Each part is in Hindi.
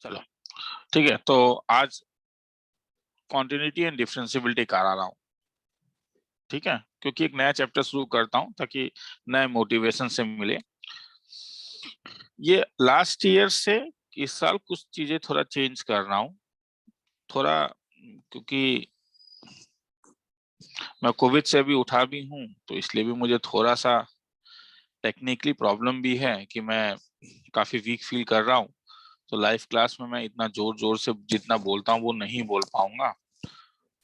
चलो ठीक है। तो आज कॉन्टिन्यूटी एंड डिफरेंशियबिलिटी करा रहा हूँ, ठीक है, क्योंकि एक नया चैप्टर शुरू करता हूँ ताकि नए मोटिवेशन से मिले। ये लास्ट ईयर से इस साल कुछ चीजें थोड़ा चेंज कर रहा हूँ, थोड़ा, क्योंकि मैं कोविड से भी उठा भी हूँ, तो इसलिए भी मुझे थोड़ा सा टेक्निकली प्रॉब्लम भी है कि मैं काफी वीक फील कर रहा हूँ। तो लाइव क्लास में मैं इतना जोर जोर से जितना बोलता हूँ वो नहीं बोल पाऊंगा।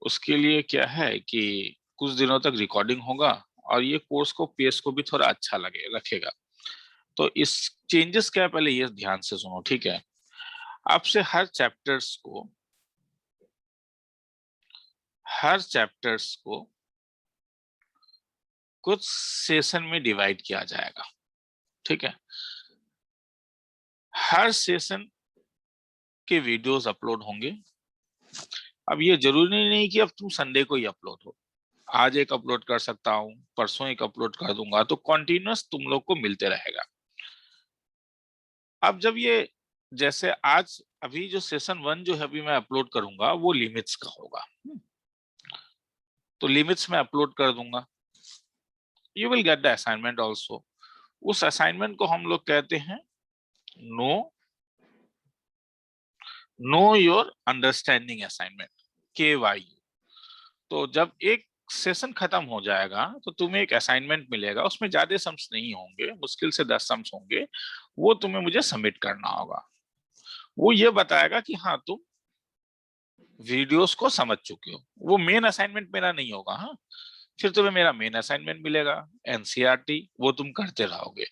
उसके लिए क्या है कि कुछ दिनों तक रिकॉर्डिंग होगा और ये कोर्स को पेस को भी थोड़ा अच्छा लगे रखेगा। तो इस चेंजेस क्या है, पहले ये ध्यान से सुनो, ठीक है। आपसे हर चैप्टर्स को कुछ सेशन में डिवाइड किया जाएगा, ठीक है। हर सेशन के वीडियोस अपलोड होंगे। अब ये जरूरी नहीं कि अब तुम संडे को ही अपलोड हो, आज एक अपलोड कर सकता हूँ, परसों एक अपलोड कर दूंगा, तो कॉन्टिन्यूअस तुम लोग को मिलते रहेगा। अब जब ये, जैसे आज अभी जो सेशन 1 जो है अभी मैं अपलोड करूंगा वो लिमिट्स का होगा, तो लिमिट्स में अपलोड कर दूंगा। You will get the assignment also. उस असाइनमेंट को हम लोग कहते हैं know your understanding assignment, KYU। तो जब एक सेशन खत्म हो जाएगा तो तुम्हें एक असाइनमेंट मिलेगा, उसमें ज्यादा सम्स नहीं होंगे, मुश्किल से 10 सम्स होंगे। वो तुम्हें मुझे सबमिट करना होगा। वो ये बताएगा कि हाँ तुम वीडियोस को समझ चुके हो। वो मेन असाइनमेंट मेरा नहीं होगा, हाँ। फिर तुम्हें मेरा मेन असाइनमेंट मिलेगा NCERT, वो तुम करते रहोगे।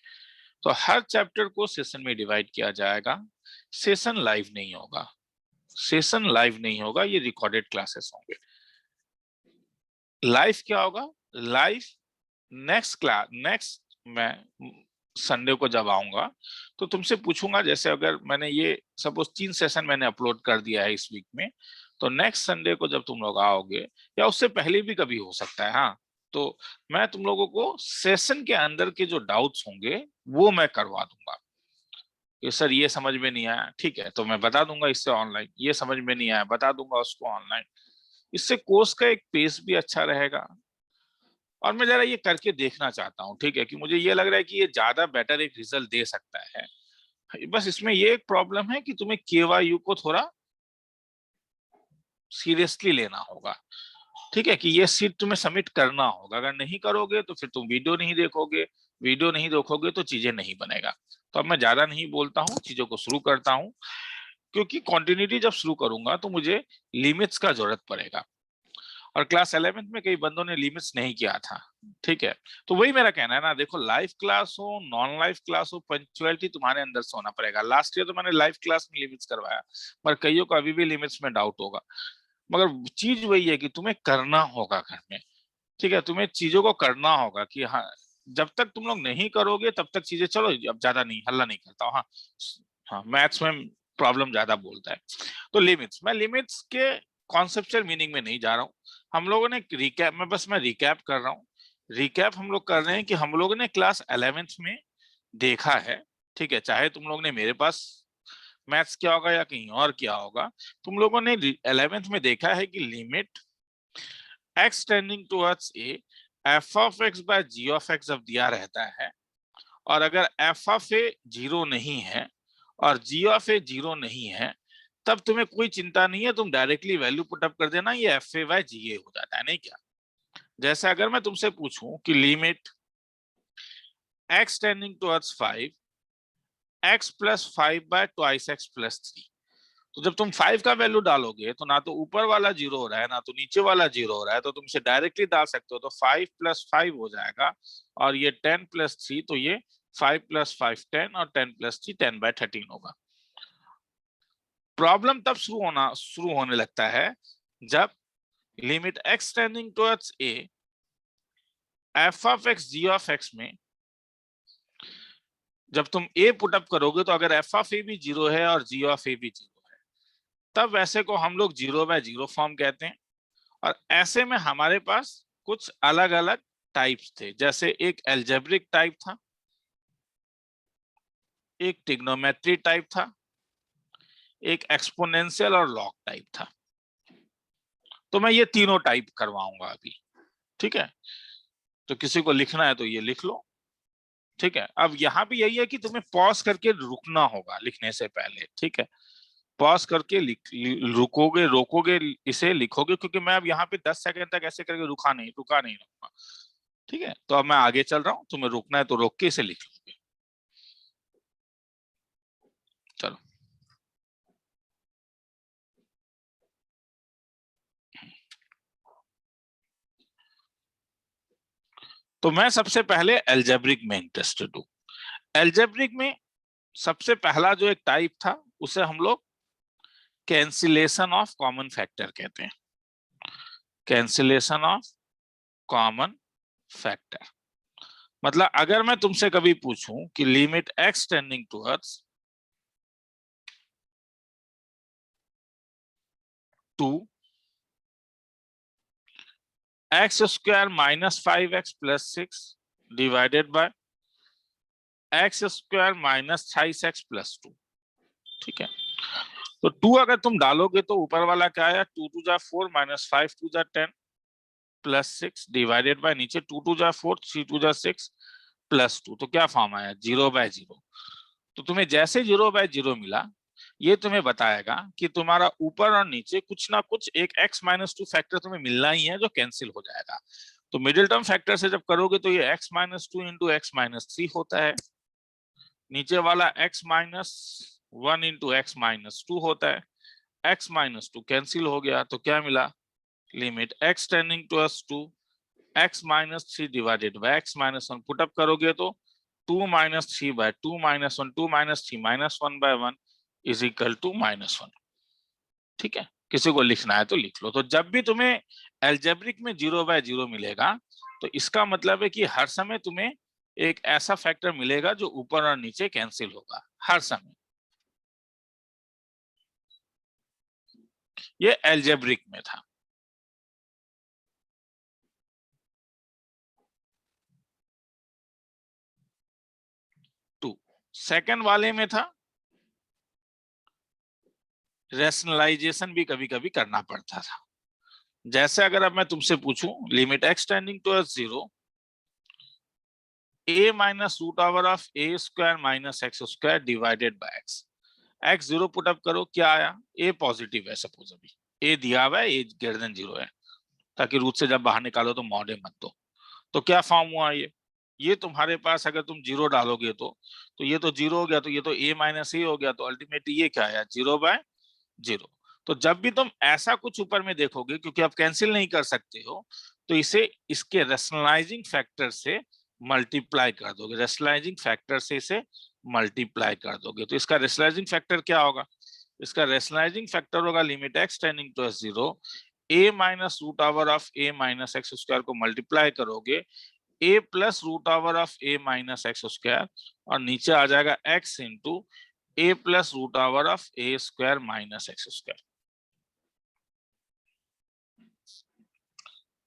तो हर चैप्टर को सेशन में डिवाइड किया जाएगा। सेशन लाइव नहीं होगा, ये रिकॉर्डेड क्लासेस होंगे। लाइव क्या होगा? लाइव नेक्स्ट मैं संडे को जब आऊंगा तो तुमसे पूछूंगा, जैसे अगर मैंने ये सपोज 3 सेशन मैंने अपलोड कर दिया है इस वीक में, तो नेक्स्ट संडे को जब तुम लोग आओगे, या उससे पहले भी कभी हो सकता है, हाँ, तो मैं तुम लोगों को सेशन के अंदर के जो डाउट्स होंगे वो मैं करवा दूंगा कि सर ये समझ में नहीं आया, ठीक है, तो मैं बता दूंगा इससे ऑनलाइन, ये समझ में नहीं आया बता दूंगा उसको ऑनलाइन। इससे कोर्स का एक पेस भी अच्छा रहेगा। और मैं जरा ये करके देखना चाहता हूँ, ठीक है, कि मुझे ये लग रहा है कि ये ज्यादा बेटर एक रिजल्ट दे सकता है। बस इसमें ये एक प्रॉब्लम है कि तुम्हें KYU को थोड़ा सीरियसली लेना होगा, ठीक है, कि ये सीट तुम्हें सबमिट करना होगा। अगर नहीं करोगे तो फिर तुम वीडियो नहीं देखोगे तो चीजें नहीं बनेगा। तो अब मैं ज्यादा नहीं बोलता हूँ, चीजों को शुरू करता हूँ, क्योंकि कॉन्टिन्यूटी जब शुरू करूंगा तो मुझे लिमिट्स का जरूरत पड़ेगा। और क्लास 11th में कई बंदों ने लिमिट्स नहीं किया था, ठीक है। तो वही मेरा कहना है ना, देखो लाइव क्लास हो नॉन लाइव क्लास हो, पंक्चुअलिटी तुम्हारे अंदर से होना पड़ेगा। लास्ट ईयर तो मैंने लाइव क्लास में लिमिट्स करवाया, पर कईयों को अभी भी लिमिट्स में डाउट होगा। मगर चीज वही है कि तुम्हें करना होगा घर में, ठीक है, तुम्हें चीजों को करना होगा कि हाँ, जब तक तुम लोग नहीं करोगे तब तक चीजें, चलो अब ज्यादा नहीं हल्ला नहीं करता हूँ, हाँ हाँ, मैथ्स में प्रॉब्लम ज्यादा बोलता है। तो मैं लिमिट्स के कॉन्सेप्चुअल मीनिंग में नहीं जा रहा हूँ। हम लोगों ने रिकैप, मैं रिकैप कर रहा हूँ। रिकैप हम लोग कर रहे हैं कि हम लोगों ने क्लास 11th में देखा है, ठीक है, चाहे तुम लोग ने मेरे पास मैथ्स किया होगा या कहीं और किया होगा, तुम लोगों ने 11th में देखा है कि limit x tending towards a f of x by g of x जब दिया रहता है, और अगर f ऑफ a जीरो नहीं है और g ऑफ a जीरो नहीं है, तब तुम्हें कोई चिंता नहीं है, तुम डायरेक्टली वैल्यू पुट अप कर देना, ये fa बाय ga हो जाता है, नहीं क्या? जैसे अगर मैं तुमसे पूछूं कि limit x tending towards 5 x plus 5 bye twice x plus 3, तो जब तुम 5 का वैल्यू डालोगे तो ना तो ऊपर वाला जीरो हो रहा है ना तो नीचे वाला जीरो हो रहा है, तो तुम इसे डायरेक्टली डाल सकते हो, तो 5 प्लस 5 हो जाएगा, और ये 10 प्लस 3, तो ये 5 प्लस 5 10 और 10 प्लस 3 10 बाय 13 होगा। प्रॉब्लम तब शुरू होने लगता है जब limit x tending towards a f of x g of x में जब तुम a पुट अप करोगे, तो अगर f ऑफ a भी जीरो है और g ऑफ a भी जीरो है, तब वैसे को हम लोग जीरो बाय जीरो फॉर्म कहते हैं। और ऐसे में हमारे पास कुछ अलग अलग टाइप्स थे, जैसे एक एल्जेब्रिक टाइप था, एक ट्रिग्नोमेट्री टाइप था, एक एक्सपोनेंशियल और लॉग टाइप था। तो मैं ये तीनों टाइप करवाऊंगा अभी, ठीक है। तो किसी को लिखना है तो ये लिख लो, ठीक है। अब यहाँ भी यही है कि तुम्हें पॉज करके रुकना होगा लिखने से पहले, ठीक है। पॉज करके रुकोगे, रोकोगे, इसे लिखोगे, क्योंकि मैं अब यहाँ पे 10 सेकंड तक ऐसे करके रुका नहीं रहूंगा, ठीक है। तो अब मैं आगे चल रहा हूँ, तुम्हें रुकना है तो रोक के इसे लिख लोगे। चलो, तो मैं सबसे पहले एल्जेब्रिक में इंटरेस्टेड हूँ। एल्जेब्रिक में सबसे पहला जो एक टाइप था उसे हम लोग कैंसिलेशन ऑफ कॉमन फैक्टर कहते हैं। कैंसिलेशन ऑफ कॉमन फैक्टर मतलब अगर मैं तुमसे कभी पूछूं कि limit x tending towards 2 x square minus 5x plus 6 divided by x square minus 28x plus 2, ठीक है। तो 2 अगर तुम डालोगे तो ऊपर वाला क्या आया, 2 टू जा 4 माइनस 5 टू जा 10 प्लस 6 डिवाइडेड बाय नीचे 2 टू जा 4 3 टू जा 6 प्लस 2। तो क्या फॉर्म आया, 0/0। तो तुम्हें जैसे 0/0 मिला, ये तुम्हें बताएगा कि तुम्हारा ऊपर और नीचे कुछ ना कुछ एक x-2 फैक्टर तुम्हें मिलना ही है जो कैंसिल हो जाएगा। तो मिडिल टर्म फैक्टर से जब करोगे तो ये x-2 इंटू x-3 होता है, नीचे वाला x-1 इंटू x-2 होता है। x-2 कैंसिल हो गया तो क्या मिला, limit x tending towards 2 x-3 divided by x-1 put up करोगे तो 2 - 3 by 2 - 1 2 - 3 -1/1 इज इक्वल टू -1, ठीक है। किसी को लिखना है तो लिख लो। तो जब भी तुम्हें एल्जेब्रिक में 0/0 मिलेगा तो इसका मतलब है कि हर समय तुम्हें एक ऐसा फैक्टर मिलेगा जो ऊपर और नीचे कैंसिल होगा हर समय। ये एल्जेब्रिक में था। टू सेकंड वाले में था रैशनलाइजेशन भी कभी कभी करना पड़ता था। जैसे अगर अब मैं तुमसे पूछूं limit x tending towards 0 a minus root over of a square minus x square divided by x 0 put up करो, क्या आया, a पॉजिटिव है, सपोज अभी a दिया हुआ है, a ग्रेटर देन 0 है, ताकि रूट से जब बाहर निकालो तो मॉड मत दो। तो क्या फॉर्म हुआ ये तुम्हारे पास अगर तुम 0 डालोगे तो ये तो 0 हो गया, तो ये तो a माइनस ए हो गया, तो अल्टीमेटली ये क्या आया, 0/0। तो जब भी तुम ऐसा कुछ ऊपर में देखोगे, क्योंकि आप कैंसिल नहीं कर सकते हो, तो इसे इसके रेशनलाइजिंग फैक्टर से मल्टीप्लाई कर दोगे, रेशनलाइजिंग फैक्टर से इसे मल्टीप्लाई कर दोगे। तो इसका रेशनलाइजिंग फैक्टर क्या होगा, इसका रेशनलाइजिंग फैक्टर होगा limit x tending to 0 a minus root over of a minus x square को मल्टीप्लाई करोगे a plus root over of a minus x square, और नीचे आ जाएगा x into a plus root over of a square minus x square.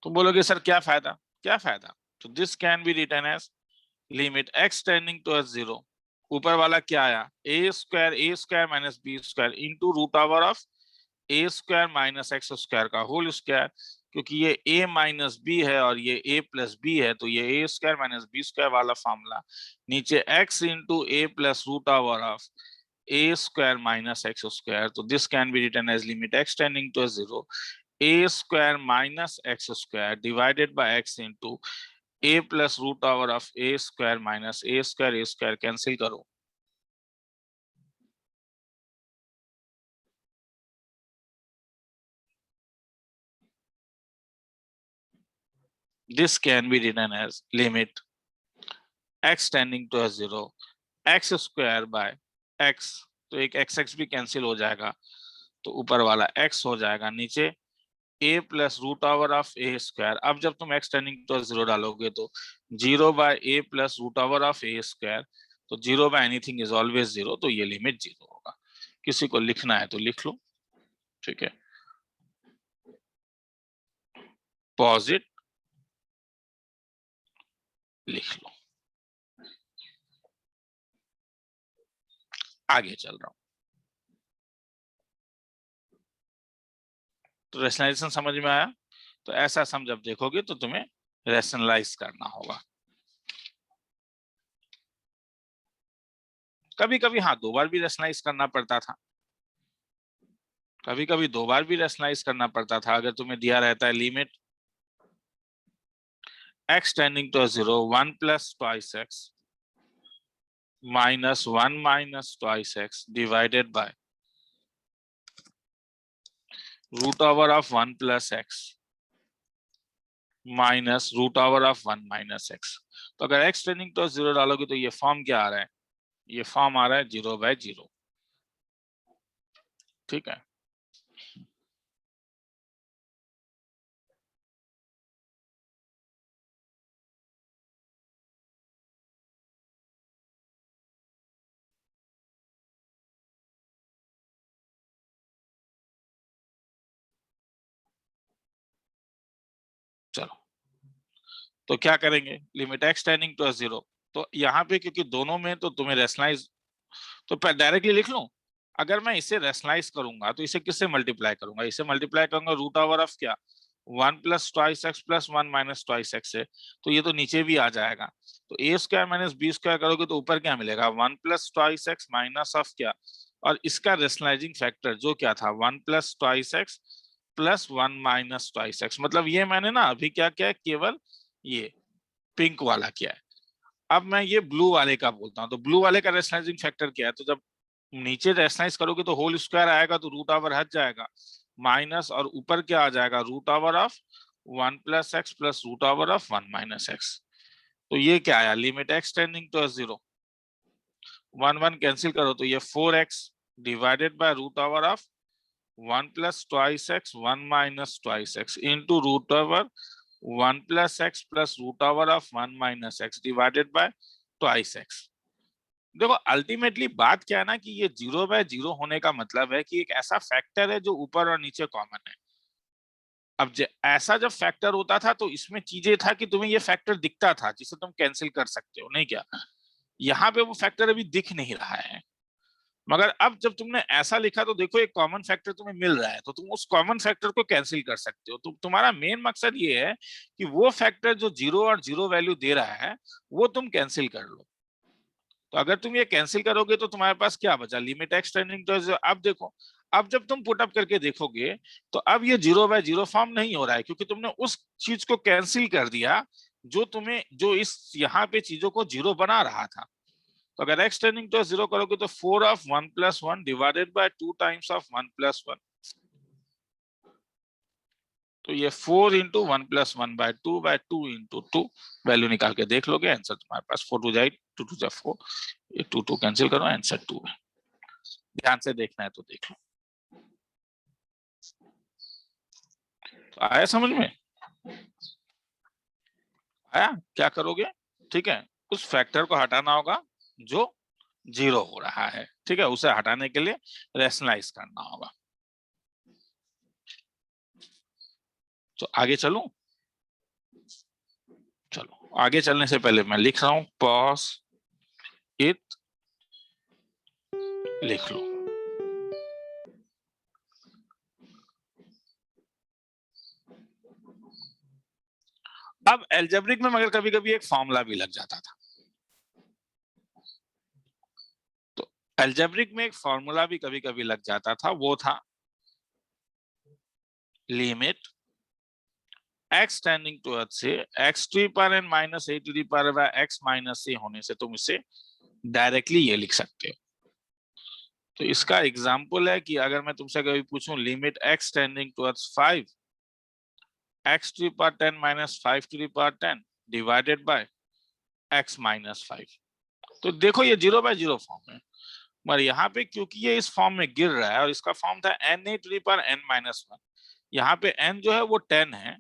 तो बोलोगे सर क्या फायदा, क्या फायदा, तो this can be written as limit x tending to 0, ऊपर वाला क्या आया, a square minus B square into root over of a square minus x square का होल स्क्वायर, क्योंकि ये a माइनस बी है और ये a प्लस बी है, तो ये a square minus B square वाला फॉर्मूला, नीचे x into a plus root over of a square minus x square. तो this can be written as limit x tending to 0 a square minus x square divided by x into a plus root over of a square minus a square cancel करो, this can be written as limit x tending to 0 x square by x, तो एक x भी कैंसिल हो जाएगा, तो ऊपर वाला x हो जाएगा, नीचे a plus root over of a square. अब जब तुम x टेंडिंग टू 0 डालोगे तो 0/a plus root over of a square, तो 0/एनीथिंग इज ऑलवेज 0, तो ये लिमिट 0 होगा। किसी को लिखना है तो लिख लो, ठीक है। पॉजिट लिख लो, आगे चल रहा हूं। तो रैशनलाइजेशन समझ में आया। तो ऐसा सम जब देखोगे तो तुम्हें रैशनलाइज करना होगा। कभी कभी हाँ 2 बार भी रैशनलाइज करना पड़ता था, कभी कभी 2 बार भी रैशनलाइज करना पड़ता था। अगर तुम्हें दिया रहता है limit x tending to 0 1 plus twice x minus 1 minus twice x divided by root over of 1 plus x minus root over of 1 minus x। तो अगर x टेंडिंग टू 0 डालोगे तो ये फॉर्म क्या आ रहा है, ये फॉर्म आ रहा है 0/0। ठीक है, चलो तो क्या करेंगे, लिमिट x टेंडिंग टू 0। तो यहाँ पे क्योंकि दोनों में तो तुम्हें रैशनलाइज, तो डायरेक्टली लिख लूं। अगर मैं इसे रैशनलाइज करूंगा तो इसे किससे मल्टीप्लाई करूंगा, इसे मल्टीप्लाई करूंगा रूट ओवर ऑफ क्या 1 plus twice x plus 1 minus twice x से। तो ये तो नीचे भी आ जाएगा। तो ए स्क्वायर माइनस बी स्क्वायर करोगे तो ऊपर क्या मिलेगा 1 plus twice x minus of क्या, और इसका रैशनलाइजिंग फैक्टर जो क्या था 1 plus twice x plus 1 minus twice x. मतलब ये मैंने ना अभी क्या किया है, केवल ये पिंक वाला किया है। अब मैं ये ब्लू वाले का बोलता हूँ। तो ब्लू वाले का रैशनलाइजिंग फैक्टर क्या है, तो जब नीचे रैशनलाइज करोगे तो होल स्क्वायर आएगा तो रूट ओवर हट जाएगा, माइनस और ऊपर क्या आ जाएगा root over of 1 plus x plus root over of 1 minus x. तो ये क्या आया, limit x tending to 0 1 1 cancel करो तो ये 4x divided by root over of 1 plus twice x 1 minus twice x into root over 1 plus x plus root over of 1 minus x divided by twice x. देखो अल्टीमेटली बात क्या है ना कि ये 0/0 होने का मतलब है कि एक ऐसा फैक्टर है जो ऊपर और नीचे कॉमन है। अब ऐसा जब फैक्टर होता था तो इसमें चीजें था कि तुम्हें ये फैक्टर दिखता था जिसे तुम कैंसिल कर सकते हो, नहीं क्या। यहाँ पे वो फैक्टर अभी दिख नहीं रहा है। मगर अब जब तुमने ऐसा लिखा तो देखो एक कॉमन फैक्टर तुम्हें मिल रहा है, तो तुम उस कॉमन फैक्टर को कैंसिल कर सकते हो। तो तुम्हारा मेन मकसद ये है कि वो फैक्टर जो 0 और 0 वैल्यू दे रहा है वो तुम कैंसिल कर लो। तो अगर तुम ये कैंसिल करोगे तो तुम्हारे पास क्या बचा, लिमिट एक्स टेंडिंग टू 0। अब देखो, अब जब तुम पुट अप करके देखोगे तो अब ये 0/0 फॉर्म नहीं हो रहा है, क्योंकि तुमने उस चीज को कैंसिल कर दिया जो तुम्हें, जो इस यहाँ पे चीजों को 0 बना रहा था। तो अगर x टेंडिंग टू 0 करोगे तो 4 of 1 plus 1 divided by 2 times of 1 plus 1। तो ये 4 into 1 plus 1 by 2 into 2 value निकाल के देख लोगे, आंसर तुम्हारे पास 4 2 जाए 2 2 जा 4, ये 2 2 कैंसिल करो, आंसर 2 है। ध्यान से देखना है तो देख लो। तो आया समझ में, आया। क्या करोगे, ठीक है, उस फैक्टर को हटाना होगा जो 0 हो रहा है, ठीक है, उसे हटाने के लिए रैशनलाइज करना होगा। तो आगे चलूं, चलो आगे चलने से पहले मैं लिख रहा हूं, पॉज इट, लिख लो। अब एल्जेब्रिक में मगर कभी कभी एक फॉर्मूला भी लग जाता था। तो एल्जेब्रिक में एक फॉर्मूला भी कभी कभी लग जाता था, वो था limit x tending to h से x to the power n minus a to the power x minus a होने से तुम इसे डायरेक्टली ये लिख सकते हो। तो इसका एग्जांपल है कि अगर मैं तुमसे कभी पूछूं limit x tending to h 5 x to the power 10 minus 5 to the power 10 divided by x minus 5। तो देखो ये 0/0 फॉर्म है, मगर यहाँ पे क्योंकि ये इस फॉर्म में गिर रहा है और इसका फॉर्म था na to the power n minus 1, यहाँ पे n जो है वो 10 है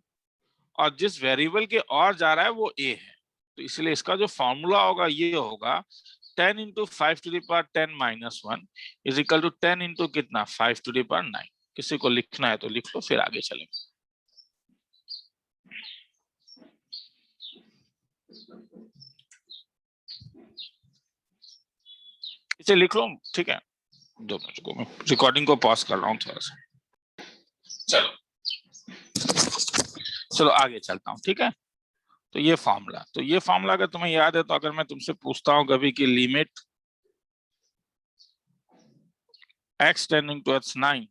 और जिस वेरिएबल के और जा रहा है वो a है। तो इसलिए इसका जो फॉर्मूला होगा ये होगा 10 into 5 to the power 10 minus 1 is equal to 10 into कितना 5 टू दी पावर 9। किसी को लिखना है तो लिख लो, फिर आगे चलेंगे। इसे लिख लो, ठीक है। 2 मिनट को मैं रिकॉर्डिंग को पॉज कर रहा हूँ थोड़ा सा। चलो चलो आगे चलता हूँ, ठीक है। तो ये फॉर्मूला अगर तुम्हें याद है, तो अगर मैं तुमसे पूछता हूँ कभी कि limit x tending towards 9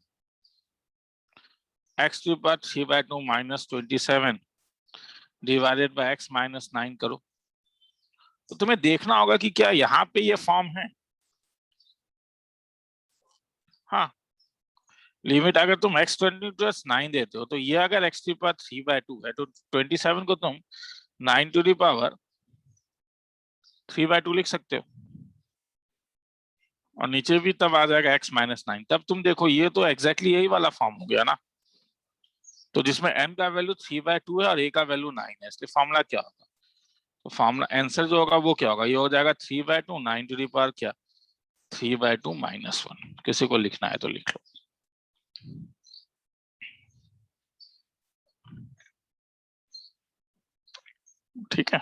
x to power 3/2 minus 27 divided by x minus 9 करो, तो तुम्हें देखना होगा कि क्या यहाँ पे ये फॉर्म है। हाँ, लिमिट अगर तुम x टेंडिंग टुवर्ड्स 9 देते हो, तो ये अगर x टू पावर 3/2 है, तो 27 को तुम 9 टू द पावर 3/2 लिख सकते हो, और नीचे भी तब आ जाएगा x माइनस 9। तब तुम देखो, ये तो एग्जैक्टली यही वाला फॉर्म हो गया ना, तो जिसमें n का वैल्यू 3/2 है और a का वैल्यू 9 है, इसलिए फॉर्मूला क्या होगा, तो फॉर्मूला आंसर जो होगा वो क्या होगा, ये हो जाएगा 3/2 9 टू द पावर क्या 3/2 माइनस 1। किसी को लिखना है तो लिख लो। ठीक है,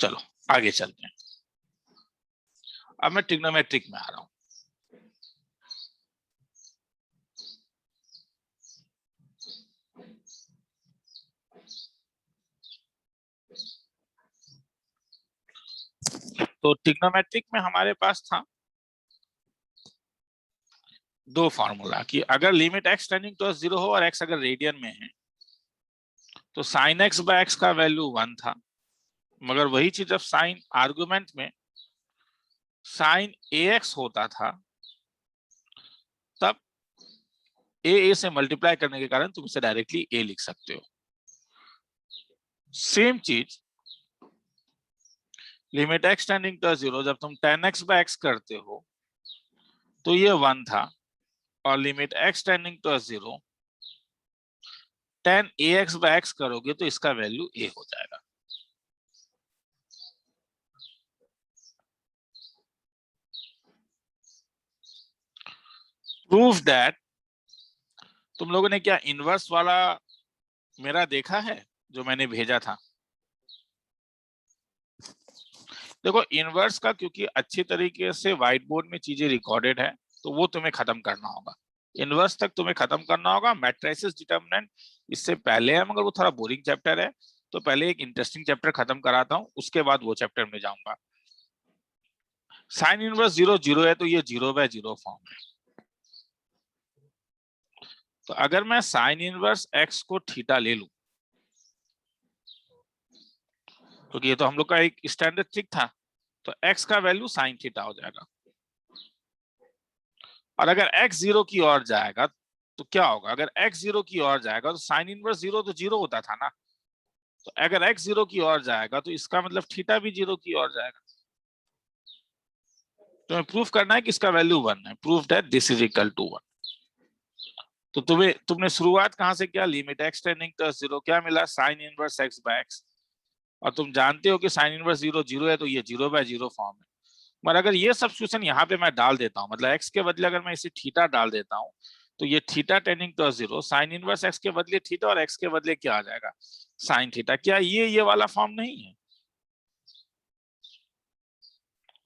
चलो आगे चलते हैं। अब मैं ट्रिग्नोमेट्रिक में आ रहा हूं। तो ट्रिग्नोमेट्रिक में हमारे पास था दो फार्मूला, कि अगर लिमिट x टेंडिंग टुवर्ड्स 0 हो और x अगर रेडियन में है, तो साइन x बाय x का वैल्यू 1 था, मगर वही चीज जब साइन आर्गुमेंट में साइन ax होता था, तब a से मल्टीप्लाई करने के कारण तुम इसे डायरेक्टली a लिख सकते हो। सेम चीज लिमिट x टेंडिंग टुवर्ड्स 0, जब तुम tan x बाय x करते हो तो ये 1 था, और limit x tending towards 0 tan ax by x करोगे तो इसका वैल्यू a हो जाएगा। प्रूफ दैट, तुम लोगों ने क्या इनवर्स वाला मेरा देखा है जो मैंने भेजा था? देखो इनवर्स का क्योंकि अच्छी तरीके से व्हाइट बोर्ड में चीजें रिकॉर्डेड है, तो वो तुम्हें खत्म करना होगा। इनवर्स तक तुम्हें खत्म करना होगा। मैट्रिसेस डिटरमिनेंट इससे पहले है, मगर वो थोड़ा बोरिंग चैप्टर है, तो पहले एक इंटरेस्टिंग चैप्टर खत्म कराता हूँ, उसके बाद वो चैप्टर में जाऊंगा। साइन इनवर्स 0 0 है, तो ये 0/0 फॉर्म है। तो अगर मैं साइन इनवर्स x को थीटा ले लूं, क्योंकि ये तो हम लोग का एक स्टैंडर्ड ट्रिक था, तो x का वैल्यू साइन थीटा हो जाएगा। और अगर x 0 की ओर जाएगा तो क्या होगा, अगर x 0 की ओर जाएगा तो साइन इनवर्स 0 तो 0 होता था ना, तो अगर x 0 की ओर जाएगा तो इसका मतलब थीटा भी 0 की ओर जाएगा। तो हमें प्रूफ करना है कि इसका वैल्यू 1 है। Proof that this is equal to 1। तो तुमने शुरुआत कहां से किया, लिमिट x टेंडिंग टू 0 क्या मिला, sine inverse x by x। और तुम जानते हो कि साइन इनवर्स 0 0 है, तो ये 0/0 फॉर्म है। मगर अगर ये सब्स्टिट्यूशन यहाँ पे मैं डाल देता हूँ, मतलब x के बदले अगर मैं इसे थीटा डाल देता हूँ, तो ये theta tending to 0, sine inverse x के बदले थीटा और x के बदले क्या आ जाएगा, साइन थीटा। क्या ये वाला फॉर्म नहीं है?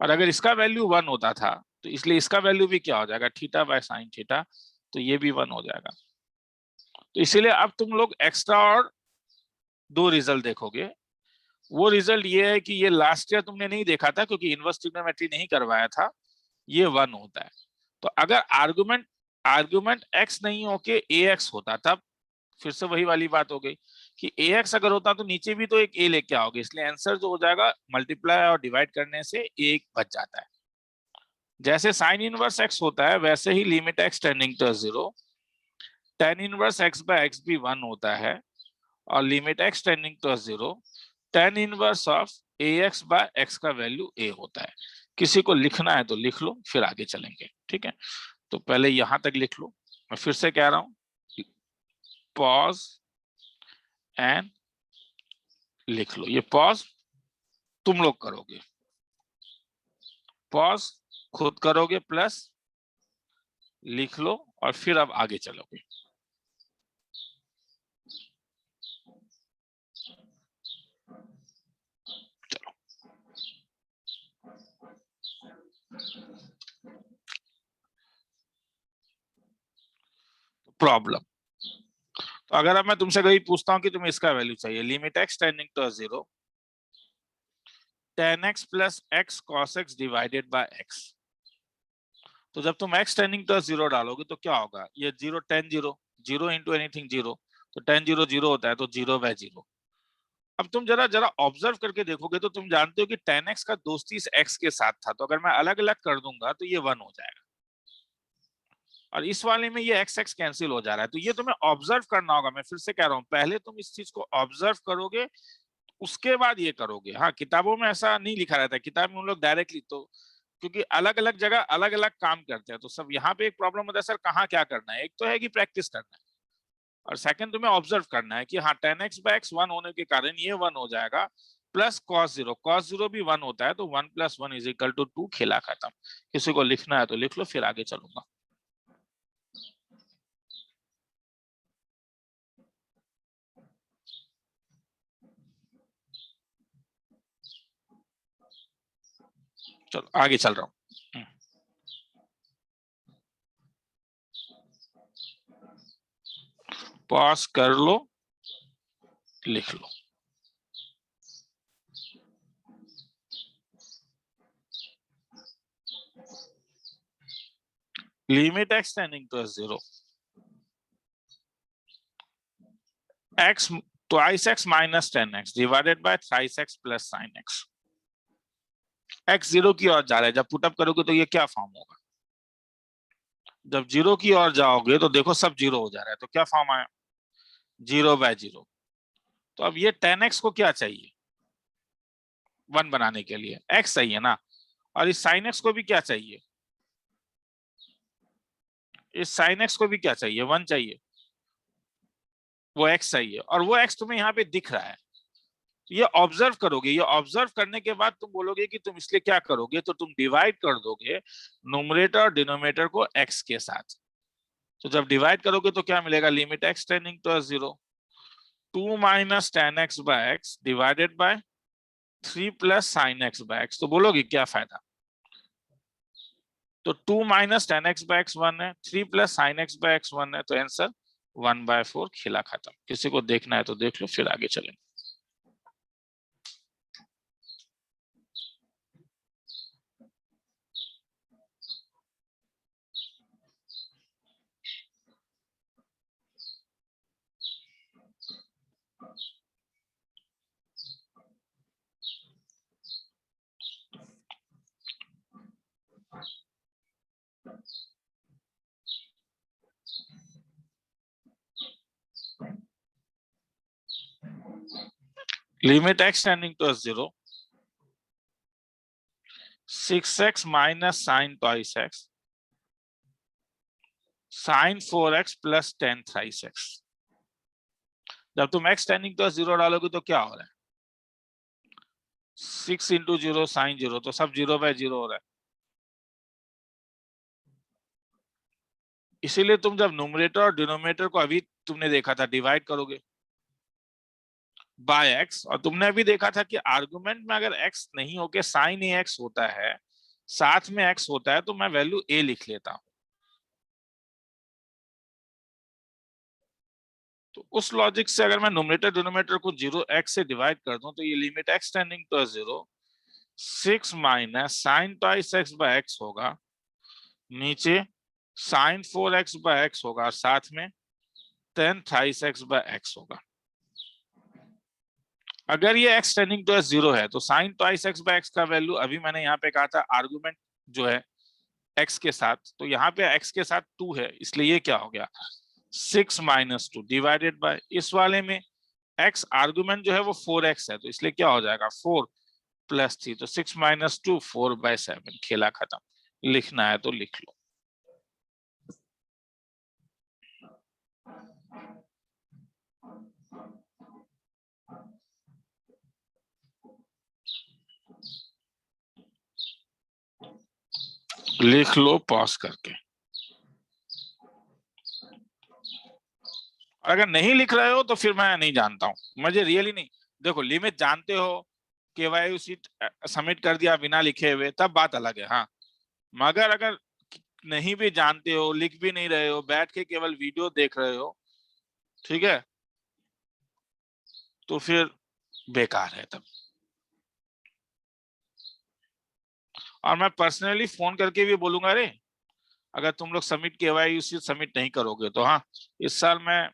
और अगर इसका वैल्यू 1 होता था, तो इसलिए इसका वैल्यू भी क्या हो जाएगा, थीटा बाय साइन थीटा, तो ये भी 1 हो जाएगा। तो इसीलिए अब तुम लोग एक्स्ट्रा और दो रिजल्ट देखोगे। वो रिजल्ट ये है कि ये लास्ट ईयर तुमने नहीं देखा था, क्योंकि इनवर्स ट्रिग्नोमेट्री नहीं करवाया था, ये 1 होता है। तो अगर आर्गुमेंट आर्गुमेंट x नहीं होके ax होता, तब फिर से वही वाली बात हो गई कि ax अगर होता तो नीचे भी तो एक a लेके आओगे, इसलिए आंसर जो हो जाएगा मल्टीप्लाई और डिवाइड करने से एक बच जाता है। जैसे साइन इनवर्स x होता है, वैसे ही limit x tending to 0 tan inverse x by x भी 1 होता है, और limit x tending to 0 tan inverse of ax by x का वैल्यू a होता है। किसी को लिखना है तो लिख लो, फिर आगे चलेंगे। ठीक है, तो पहले यहां तक लिख लो। मैं फिर से कह रहा हूं, पॉज एंड लिख लो। ये पॉज तुम लोग करोगे, पॉज खुद करोगे, प्लस लिख लो, और फिर अब आगे चलोगे। प्रॉब्लम। तो अगर अब मैं तुमसे कभी पूछता हूँ कि तुम्हें इसका वैल्यू चाहिए, limit x tending to 0 10x plus x cos x divided by x. तो जब तुम x टेंडिंग टू 0 डालोगे तो क्या होगा, ये 0 10 0 0 इंटू एनीथिंग 0, तो 10 0 0 होता है, तो 0/0। अब तुम जरा जरा ऑब्जर्व करके देखोगे तो तुम जानते हो कि 10x का दोस्ती इस x के साथ था, तो अगर मैं अलग अलग कर दूंगा तो ये 1 हो जाएगा, और इस वाले में ये x x कैंसिल हो जा रहा है। तो ये तुम्हें ऑब्जर्व करना होगा, मैं फिर से कह रहा हूं, पहले तुम इस चीज को ऑब्जर्व करोगे, उसके बाद ये करोगे। हाँ, किताबों में ऐसा नहीं लिखा रहता है, किताब में उन लोग डायरेक्टली, तो क्योंकि अलग अलग जगह अलग अलग काम करते हैं, तो सब यहाँ पे एक प्रॉब्लम होता है, सर कहाँ क्या करना है। एक तो है कि प्रैक्टिस करना है, और सेकंड तुम्हें ऑब्जर्व करना है कि हाँ 10x/x 1 होने के कारण ये 1 हो जाएगा, प्लस cos 0 भी 1 होता है, तो 1 + 1 = 2, खेला खत्म। किसी को लिखना है तो लिख लो, फिर आगे चलूंगा। चलो आगे चल रहा हूँ। पॉज कर लो, लिख लो। Limit x tending to 0 x twice x minus 10x divided by thrice x plus sin x। x 0 की ओर जा रहा है, जब पुटअप करोगे तो ये क्या फॉर्म होगा, जब 0 की ओर जाओगे तो देखो सब 0 हो जा रहा है, तो क्या फॉर्म आया, 0/0। तो अब ये 10x को क्या चाहिए, 1 बनाने के लिए x चाहिए ना, और इस sin x को भी क्या चाहिए, इस sin x को भी क्या चाहिए, 1 चाहिए, वो x चाहिए, और वो x तुम्हें यहाँ पे दिख रहा है। तो ये ऑब्जर्व करोगे, ये ऑब्जर्व करने के बाद तुम बोलोगे कि तुम इसलिए क्या करोगे, तो तुम डिवाइड कर दोगे न्यूमरेटर और डिनोमिनेटर को x के साथ। तो जब डिवाइड करोगे तो क्या मिलेगा, limit x tending to 0 2 - 10x/x divided by 3 + sin x/x। तो बोलोगे क्या फायदा, तो 2 - 10x/x 1 है, 3 + sin x/x 1 है, तो आंसर 1/4, खेला खत्म। किसी को देखना है तो देख लो, फिर आगे चलेंगे। Limit x tending to 0 6x minus sin twice x sin 4x plus 10 thrice x। जब तुम x टेंडिंग टू 0 डालोगे तो क्या हो रहा है, 6 × 0 sin 0, तो सब 0/0 हो रहा है। इसीलिए तुम जब न्यूमरेटर और डिनोमिनेटर को अभी तुमने देखा था डिवाइड करोगे बाय x, और तुमने अभी देखा था कि आर्गुमेंट में अगर x नहीं होके sin ax होता है, साथ में x होता है, तो मैं वैल्यू a लिख लेता हूं। तो उस लॉजिक से अगर मैं न्यूमरेटर डिनोमिनेटर को 0x से डिवाइड कर दूं, तो ये limit x tending to 0 6 - sin twice x/x होगा, नीचे sin 4x/x होगा, साथ में 10 thrice x/x होगा। अगर ये x टेंडिंग टू 0 है तो sin twice x/x का वैल्यू, अभी मैंने यहाँ पे कहा था आर्गुमेंट जो है x के साथ, तो यहाँ पे x के साथ 2 है, इसलिए ये क्या हो गया 6 - 2 डिवाइडेड बाय, इस वाले में x आर्गुमेंट जो है वो 4x है, तो इसलिए क्या हो जाएगा 4 + 3, तो 6 - 2 4/7, खेला खत्म। लिखना है तो लिख लो। लिख लो पॉज करके। अगर नहीं लिख रहे हो तो फिर मैं नहीं जानता हूं, मुझे रियली नहीं। देखो लिमिट जानते हो, केवाईसी सबमिट कर दिया बिना लिखे हुए, तब बात अलग है। हाँ, मगर अगर नहीं भी जानते हो, लिख भी नहीं रहे हो, बैठ के केवल वीडियो देख रहे हो, ठीक है, तो फिर बेकार है तब। और मैं पर्सनली फोन करके भी बोलूंगा, अरे अगर तुम लोग सबमिट केवाईसी सबमिट नहीं करोगे तो हाँ, इस साल मैं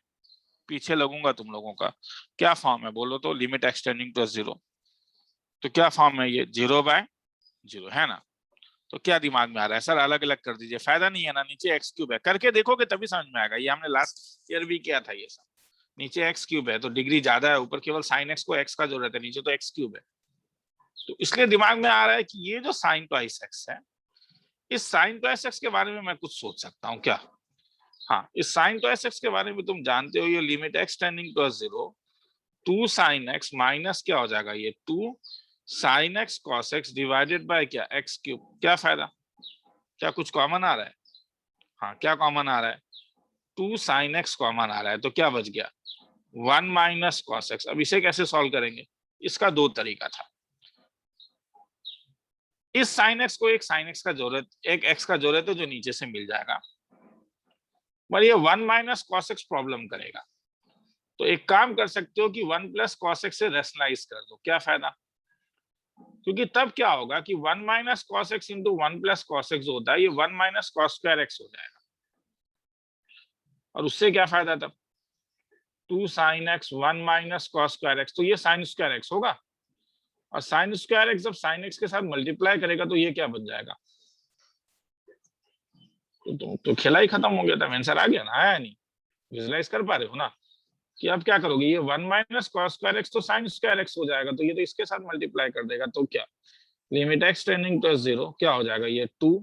पीछे लगूंगा तुम लोगों का। क्या फॉर्म है बोलो तो, लिमिट एक्सटेंडिंग टू 0। तो क्या फॉर्म है ये, 0/0 है ना। तो क्या दिमाग में आ रहा है, सर अलग अलग कर दीजिए, फायदा नहीं है ना, नीचे एक्स क्यूब है, करके देखोगे तभी समझ में आएगा। ये हमने लास्ट ईयर भी किया था ये सब। नीचे एक्स क्यूब है तो डिग्री ज्यादा है, ऊपर केवल साइन एक्स को एक्स का जरूरत है, नीचे तो एक्स क्यूब है। तो इसलिए दिमाग में आ रहा है कि ये जो साइन ट्वाइस एक्स है, इस साइन ट्वाइस एक्स के बारे में मैं कुछ सोच सकता हूँ क्या। हाँ, इस साइन ट्वाइस एक्स के बारे में तुम जानते हो, ये limit x tending to 0, 2 sine x minus क्या हो जाएगा ये 2 sine x cos x divided by क्या एक्स क्यूब। क्या फायदा, क्या कुछ कॉमन आ रहा है। हाँ, क्या कॉमन आ रहा है, 2 साइन एक्स कॉमन आ रहा है, तो क्या बच गया 1 माइनस कॉस एक्स। अब इसे कैसे सॉल्व करेंगे, इसका दो तरीका था। इस साइन एक्स को एक साइन एक्स का जरूरत, एक एक्स का जरूरत है जो नीचे से मिल जाएगा, पर ये 1 माइनस कॉस एक्स प्रॉब्लम करेगा। तो एक काम कर सकते हो कि 1 प्लस कॉस एक्स से रेशनलाइज कर दो। क्या फायदा, क्योंकि तब क्या होगा कि 1 minus cos x into 1 plus cos x होता है, ये 1 माइनस कॉस स्क्वायर एक्स हो जाएगा। और उससे क्या फायदा तब, 2 sine x 1 minus cos square x, तो ये साइन स्क्वायर एक्स होगा। और साइन स्क्वायर एक्स जब साइन एक्स के साथ मल्टीप्लाई करेगा तो ये क्या बन जाएगा, तो खेला ही खत्म हो गया था। आंसर आ गया ना, आया नहीं, विजुलाइज कर पा रहे हो ना कि अब क्या करोगे, ये 1 माइनस कॉस स्क्वायर एक्स तो साइन स्क्वायर एक्स हो जाएगा, तो ये तो इसके साथ मल्टीप्लाई कर देगा, तो क्या लिमिट एक्स टेंडिंग टू 0 क्या हो जाएगा, ये 2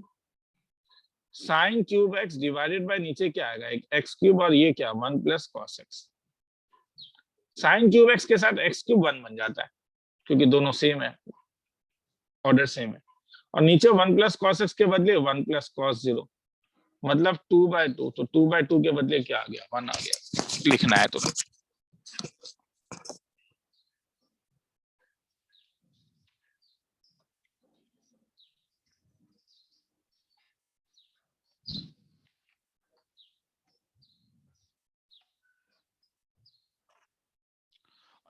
sine cube x divided bye नीचे क्या आएगा एक एक्स क्यूब, और ये क्या 1 plus cos x. Sine cube x के साथ एक्स क्यूब 1 बन जाता है, क्योंकि दोनों सेम है, ऑर्डर सेम है। और नीचे 1 प्लस कॉस एक्स के बदले 1 प्लस कॉस 0, मतलब 2/2, तो 2/2 के बदले क्या आ गया 1 आ गया, लिखना है तो।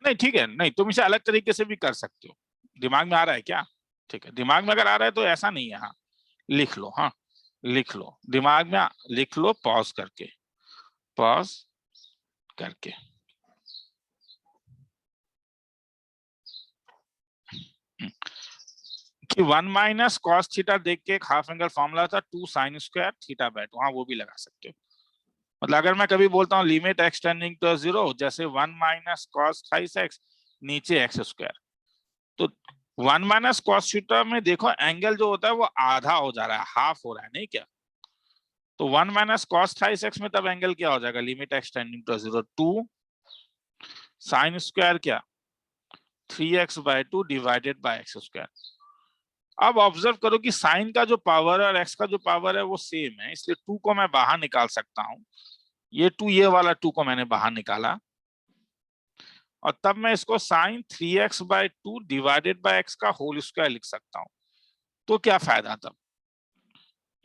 नहीं ठीक है, नहीं तुम इसे अलग तरीके से भी कर सकते हो। दिमाग में आ रहा है क्या, ठीक है, दिमाग में अगर आ रहा है तो ऐसा नहीं है, हाँ लिख लो, हाँ लिख लो, दिमाग में लिख लो, पॉज करके, पॉज करके। कि 1 माइनस कॉस थीटा देख के एक हाफ एंगल फॉर्मूला था 2 साइन स्क्वायर थीटा बाय 2, हाँ वो भी लगा सकते हो। मतलब अगर मैं कभी बोलता हूँ लिमिट एक्स टेंडिंग टू 0, जैसे 1 माइनस कॉस थ्राइस एक्स नीचे एक्स स्क्वायर, तो 1 माइनस कॉस थीटा में देखो एंगल जो होता है वो आधा हो जा रहा है, हाफ हो रहा है, नहीं क्या। तो 1 माइनस कॉस थ्राइस एक्स में तब एंगल क्या हो जाएगा, limit x tending to 0, 2 sine square क्या 3x/2 divided by x square. अब ऑब्जर्व करो कि साइन का जो पावर है और एक्स का जो पावर है वो सेम है, इसलिए 2 को मैं बाहर निकाल सकता हूं। ये 2, ये वाला 2 को मैंने बाहर निकाला, और तब मैं इसको sine 3x/2 divided by x का होल स्क्वायर लिख सकता हूं। तो क्या फायदा तब,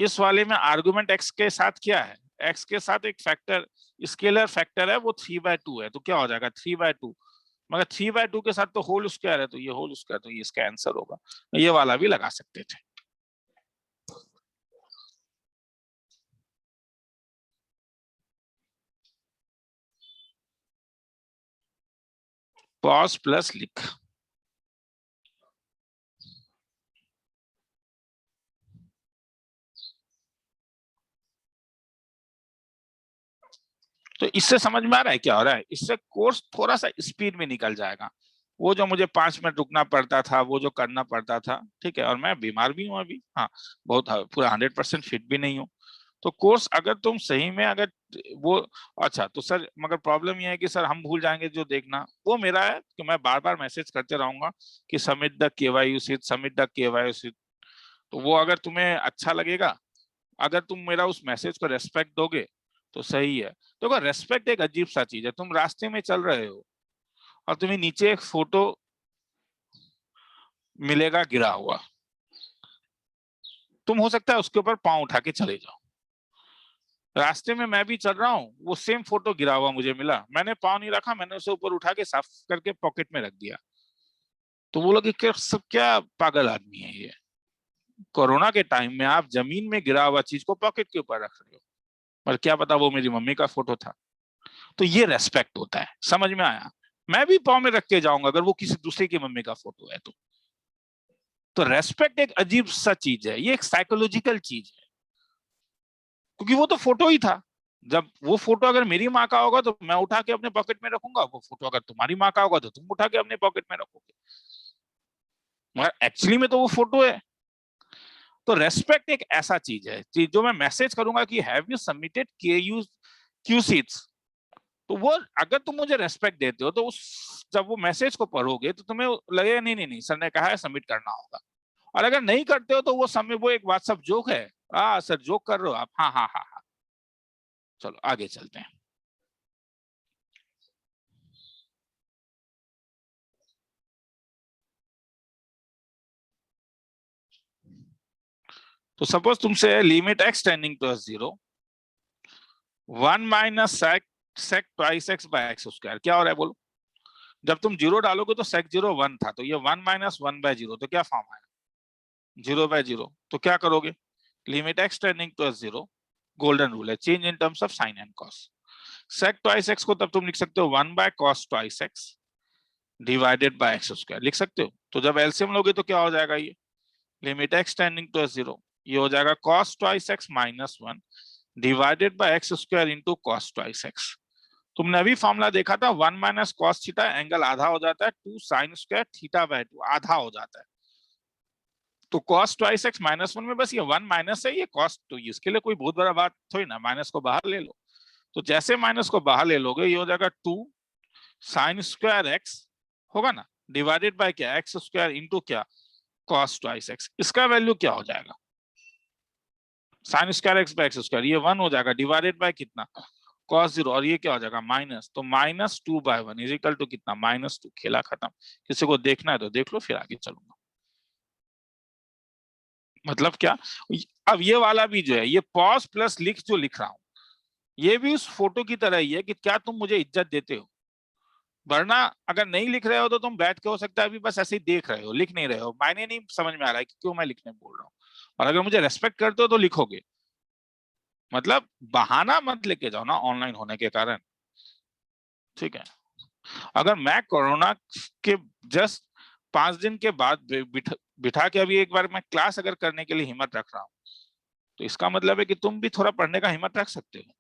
इस वाले में आर्गुमेंट एक्स के साथ क्या है, एक्स के साथ एक फैक्टर, स्केलर फैक्टर है, वो 3/2 है, तो क्या हो जाएगा 3/2, मगर 3/2 के साथ तो होल स्क्वायर है, तो ये होल स्क्वायर, तो ये इसका आंसर होगा। ये वाला भी लगा सकते थे। पॉज प्लस लिख, तो इससे समझ में आ रहा है क्या हो रहा है, इससे कोर्स थोड़ा सा स्पीड में निकल जाएगा। वो जो मुझे 5 मिनट रुकना पड़ता था, वो जो करना पड़ता था, ठीक है, और मैं बीमार भी हूँ अभी, हाँ बहुत पूरा 100% फिट भी नहीं हूँ। तो कोर्स अगर तुम सही में अगर वो, अच्छा तो सर मगर प्रॉब्लम ये है कि सर हम भूल जाएंगे जो देखना, वो मेरा है कि मैं बार बार मैसेज करते रहूंगा कि submit the KYC, submit the KYC. तो वो अगर तुम्हें अच्छा लगेगा, अगर तुम मेरा उस मैसेज को रेस्पेक्ट दोगे तो सही है। तो रेस्पेक्ट एक अजीब सा चीज है, तुम रास्ते में चल रहे हो और तुम्हें नीचे एक फोटो मिलेगा गिरा हुआ, तुम हो सकता है उसके ऊपर पांव उठा के चले जाओ, रास्ते में मैं भी चल रहा हूँ, वो सेम फोटो गिरा हुआ मुझे मिला, मैंने पाँव नहीं रखा, मैंने उसे ऊपर उठा के साफ करके पॉकेट में रख दिया। तो वो लोग सब क्या पागल आदमी है ये। कोरोना के टाइम में आप जमीन में गिरा हुआ चीज को पॉकेट के ऊपर रख रहे हो, पर क्या पता वो मेरी मम्मी का फोटो था। तो ये रेस्पेक्ट होता है, समझ में आया? मैं भी पाँव में रख के जाऊंगा अगर वो किसी दूसरे की मम्मी का फोटो है तो रेस्पेक्ट एक अजीब सा चीज है, ये एक साइकोलॉजिकल चीज है, क्योंकि वो तो फोटो ही था। जब वो फोटो अगर मेरी माँ का होगा तो मैं उठा के अपने पॉकेट में रखूंगा, वो फोटो अगर तुम्हारी माँ का होगा तो तुम उठा के अपने पॉकेट में रखोगे, मगर एक्चुअली में तो वो फोटो है। तो रेस्पेक्ट एक ऐसा चीज है जो मैं मैसेज करूंगा कि have you submitted Q seats, तो वो अगर तुम मुझे रेस्पेक्ट देते हो तो उस जब वो मैसेज को पढ़ोगे तो तुम्हें लगेगा नहीं नहीं नहीं सर ने कहा है सबमिट करना होगा। और अगर नहीं करते हो तो वो समय वो एक व्हाट्सएप जोक है, हाँ सर जोक कर रहे हो आप, हाँ हाँ हाँ हाँ। चलो आगे चलते हैं। तो सपोज तुमसे limit x tending to zero 1 minus sec twice x by x square, क्या हो रहा है बोलो? जब तुम जीरो डालोगे तो सेक जीरो 1 था, तो ये 1 माइनस 1 बाय जीरो, तो क्या फॉर्म आया? 0 बाय 0। तो क्या करोगे? Limit x tending to zero, golden rule है, change in terms of sine and cos. Sec twice x को तब तुम लिख सकते हो 1 by cos twice x divided by x square, लिख सकते हो। तो जब एलसीएम लोगे तो क्या हो जाएगा? ये limit x tending to zero, ये हो जाएगा cos twice x minus 1 divided by x square into cos twice x. तुमने अभी फॉर्मूला देखा था, 1 माइनस कॉस थीटा, एंगल आधा हो जाता है 2 साइन स्क्वायर थीटा बाय 2, आधा हो जाता है। तो कॉस ट्वाइस एक्स माइनस 1 में बस ये 1 माइनस है, ये कॉस, तो इसके लिए कोई बहुत बड़ा बात थोड़ी ना, माइनस को बाहर ले लो। तो जैसे माइनस को बाहर ले लोगे ये हो जाएगा 2 साइन स्क्वायर एक्स होगा ना, डिवाइडेड बाय क्या, एक्स स्क्वायर इंटू क्या, कॉस ट्वाइस एक्स। इसका वैल्यू क्या हो जाएगा? Sine square x by x square, ये 1 हो जाएगा, डिवाइडेड बाय कितना, कॉस जीरो, और ये क्या हो जाएगा माइनस, तो minus 2 by 1 is equal to कितना, -2। खेला खत्म। किसी को देखना है तो देख लो, फिर आगे चलूंगा। मतलब क्या? अब ये वाला भी जो है, ये पॉज प्लस लिख जो लिख रहा हूं, ये भी उस फोटो की तरह ही है कि क्या तुम मुझे इज्जत देते हो। वरना अगर नहीं लिख रहे हो तो तुम बैठ के हो सकता है अभी बस ऐसे ही देख रहे हो, लिख नहीं रहे हो, मायने नहीं समझ में आ रहा है कि क्यों मैं लिखने बोल रहा हूँ। और अगर मुझे रेस्पेक्ट करते हो तो लिखोगे। मतलब बहाना मत लेके जाओ ना ऑनलाइन होने के कारण, ठीक है? अगर मैं कोरोना के जस्ट 5 दिन के बाद बिठा के अभी एक बार मैं क्लास अगर करने के लिए हिम्मत रख रहा हूं, तो इसका मतलब है कि तुम भी थोड़ा पढ़ने का हिम्मत रख सकते हो।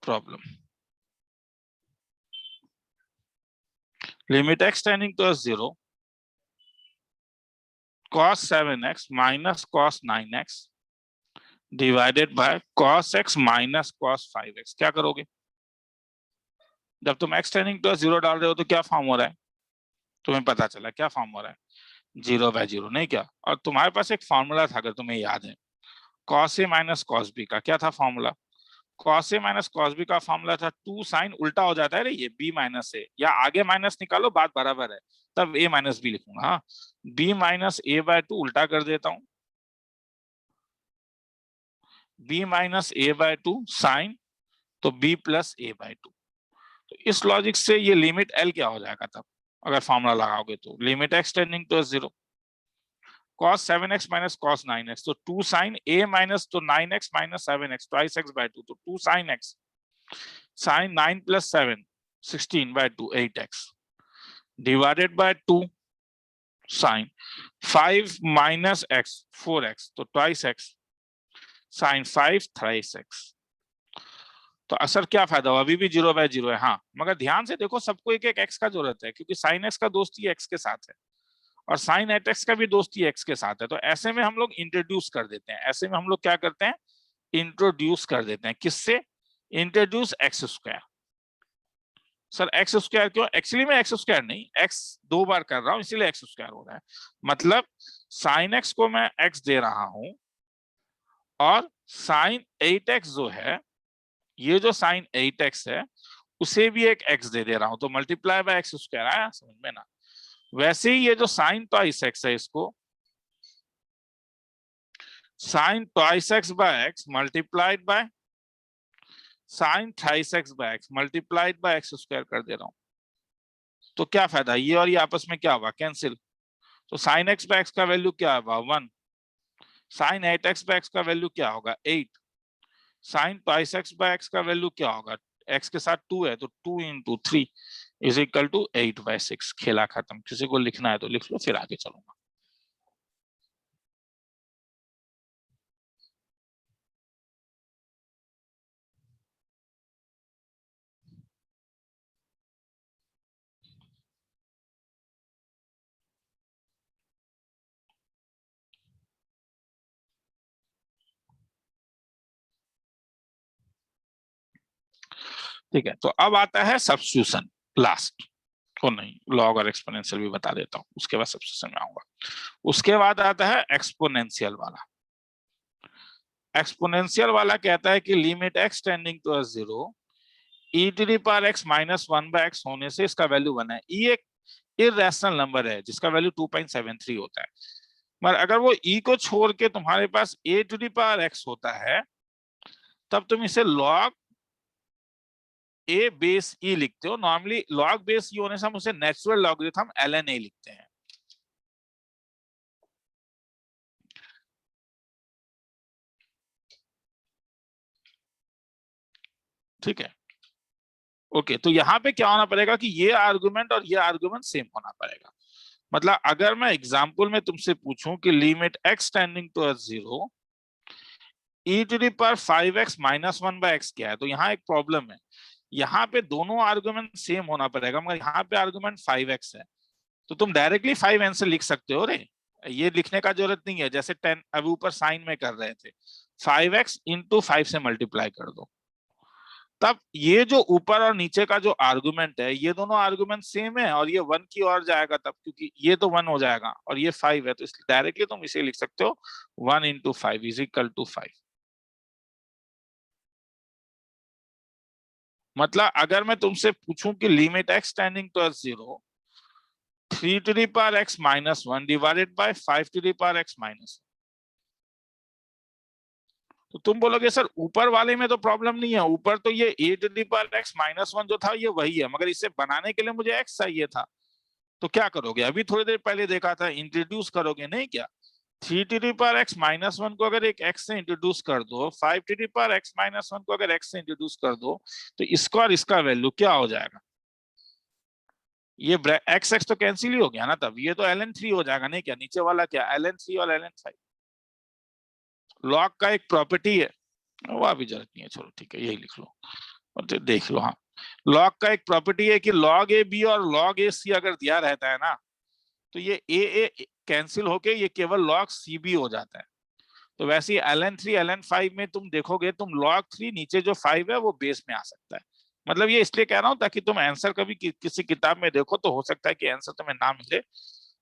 Problem, limit x tending to zero cos 7x minus cos 9x divided by cos x minus cos 5x। क्या करोगे? जब तुम x टेंडिंग टू जीरो डाल रहे हो तो क्या फॉर्म हो रहा है? तुम्हें पता चला क्या फॉर्म हो रहा है? 0 बाय 0, नहीं क्या? और तुम्हारे पास एक फॉर्मूला था, अगर तुम्हें याद है, cos a minus cos b का क्या था formula? cos a minus cos b का फॉर्मूला था 2 साइन, उल्टा हो जाता है रे ये, b माइनस a, या आगे माइनस निकालो बात बराबर है, तब a माइनस b लिखूंगा। हाँ, b माइनस a बाय 2 उल्टा कर देता हूं, b minus a by 2 sine, तो b प्लस a बाय 2। तो इस लॉजिक से ये लिमिट l क्या हो जाएगा तब अगर फॉर्मूला लगाओगे तो? Limit x tending to zero cos 7x minus cos 9x, तो 2 sin a माइनस, तो 9x minus 7x twice x by 2, तो 2 sin x, sin 9 plus 7 16 by 2 8x divided by 2 sin 5 minus x 4x, तो twice x sin 5 thrice x। तो असर क्या फायदा हुआ? अभी भी 0 बाय 0 है। हाँ, मगर ध्यान से देखो, सबको एक एक x का जरूरत है, क्योंकि sin x का दोस्ती x के साथ है और साइन एट एक्स का भी दोस्ती एक्स के साथ है। तो ऐसे में हम लोग इंट्रोड्यूस कर देते हैं, ऐसे में हम लोग क्या करते हैं, इंट्रोड्यूस कर देते हैं। किससे? Introduce x square. Sir x square क्यों? एक्चुअली में एक्स स्क्वायर नहीं, एक्स 2 बार कर रहा हूं इसीलिए एक्स स्क्वायर हो रहा है। मतलब साइन एक्स को मैं एक्स दे रहा हूं और साइन 8x जो है, ये जो साइन 8x है उसे भी एक x दे रहा हूं, तो मल्टीप्लाई बाय एक्स स्क्वायर आया समझ में ना? वैसे ही ये जो साइन ट्वाइस एक्स है, इसको sine twice x by x multiplied by sine thrice x by x multiplied by x square कर दे रहा हूं, तो क्या फायदा, ये और ये आपस में क्या होगा, कैंसिल। तो साइन एक्स बाय एक्स का वैल्यू क्या होगा 1, साइन 8x बाय एक्स का वैल्यू क्या होगा 8, sine twice x by x का वैल्यू क्या होगा, x के साथ 2 है तो 2 इंटू 3 इज इक्वल टू 8/6। खेला खत्म। किसी को लिखना है तो लिख लो, फिर आगे चलूंगा। ठीक है, तो अब आता है सब्स्टिट्यूशन लास्ट, तो नहीं लॉग और एक्सपोनेंशियल भी बता देता हूं, उसके बाद सब्स्टिट्यूशन में आऊंगा। उसके बाद आता है एक्सपोनेंशियल वाला। एक्सपोनेंशियल वाला कहता है कि limit x tending to 0 e to the power x minus 1/x होने से इसका वैल्यू 1 है। e एक इररेशनल नंबर है जिसका वैल्यू 2.73 होता है, मगर अगर वो e को छोड़ के तुम्हारे पास a to the power x होता है तब तुम इसे log a बेस e लिखते हो। नॉर्मली log बेस e होने से हम उसे नेचुरल लॉगरिथम ln a लिखते हैं। ठीक है, ओके। तो यहाँ पे क्या होना पड़ेगा कि ये आर्गुमेंट और ये आर्गुमेंट सेम होना पड़ेगा। मतलब अगर मैं एग्जांपल में तुमसे पूछूं कि limit x tending to 0 e to the power 5x minus 1/x क्या है, तो यहाँ एक प्रॉब्लम है। यहाँ पे दोनों आर्गुमेंट सेम होना पड़ेगा, मगर यहाँ पे आर्गुमेंट 5x है, तो तुम डायरेक्टली 5 आंसर लिख सकते हो रे। ये लिखने का जरूरत नहीं है, जैसे 10 अभी ऊपर साइन में कर रहे थे, 5x इंटू 5 से मल्टीप्लाई कर दो। तब ये जो ऊपर और नीचे का जो आर्गुमेंट है, ये दोनों आर्गुमेंट सेम है और ये 1 की ओर जाएगा तब, क्योंकि ये तो 1 हो जाएगा और ये 5 है, तो इसलिए डायरेक्टली तुम इसे लिख सकते हो 1 इंटू 5 इज इक्वल टू 5। मतलब अगर मैं तुमसे पूछूं कि limit x tending to 0 3 to the power x minus 1 divided by 5 to the power x minus, तो तुम बोलोगे सर ऊपर वाले में तो प्रॉब्लम नहीं है, ऊपर तो ये a to the power x minus 1 जो था ये वही है, मगर इसे बनाने के लिए मुझे x चाहिए था। तो क्या करोगे, अभी थोड़ी देर पहले देखा था, इंट्रोड्यूस करोगे नहीं क्या। 3 to the power x minus 1 को अगर एक x से इंट्रोड्यूस कर दो, 5 to the power x minus 1 को अगर x से इंट्रोड्यूस कर दो, तो इसका और इसका वैल्यू क्या हो जाएगा, ये x x तो कैंसिल ही हो गया ना, तब ये तो ln3 हो जाएगा नहीं क्या, नीचे वाला क्या ln3 और ln5। लॉग का एक प्रॉपर्टी है, वह भी जरूरत नहीं है, चलो ठीक है यही लिख लो और देख लो। हाँ, लॉग का एक प्रॉपर्टी है कि log a b और log a c अगर दिया रहता है ना, तो ये a कैंसिल होके ये केवल log c b हो जाता है। तो वैसे ही ln3 ln5 में तुम देखोगे, तुम log 3 नीचे जो 5 है वो बेस में आ सकता है। मतलब ये इसलिए कह रहा हूं ताकि तुम आंसर कभी किसी किताब में देखो तो हो सकता है कि आंसर तुम्हें ना मिले,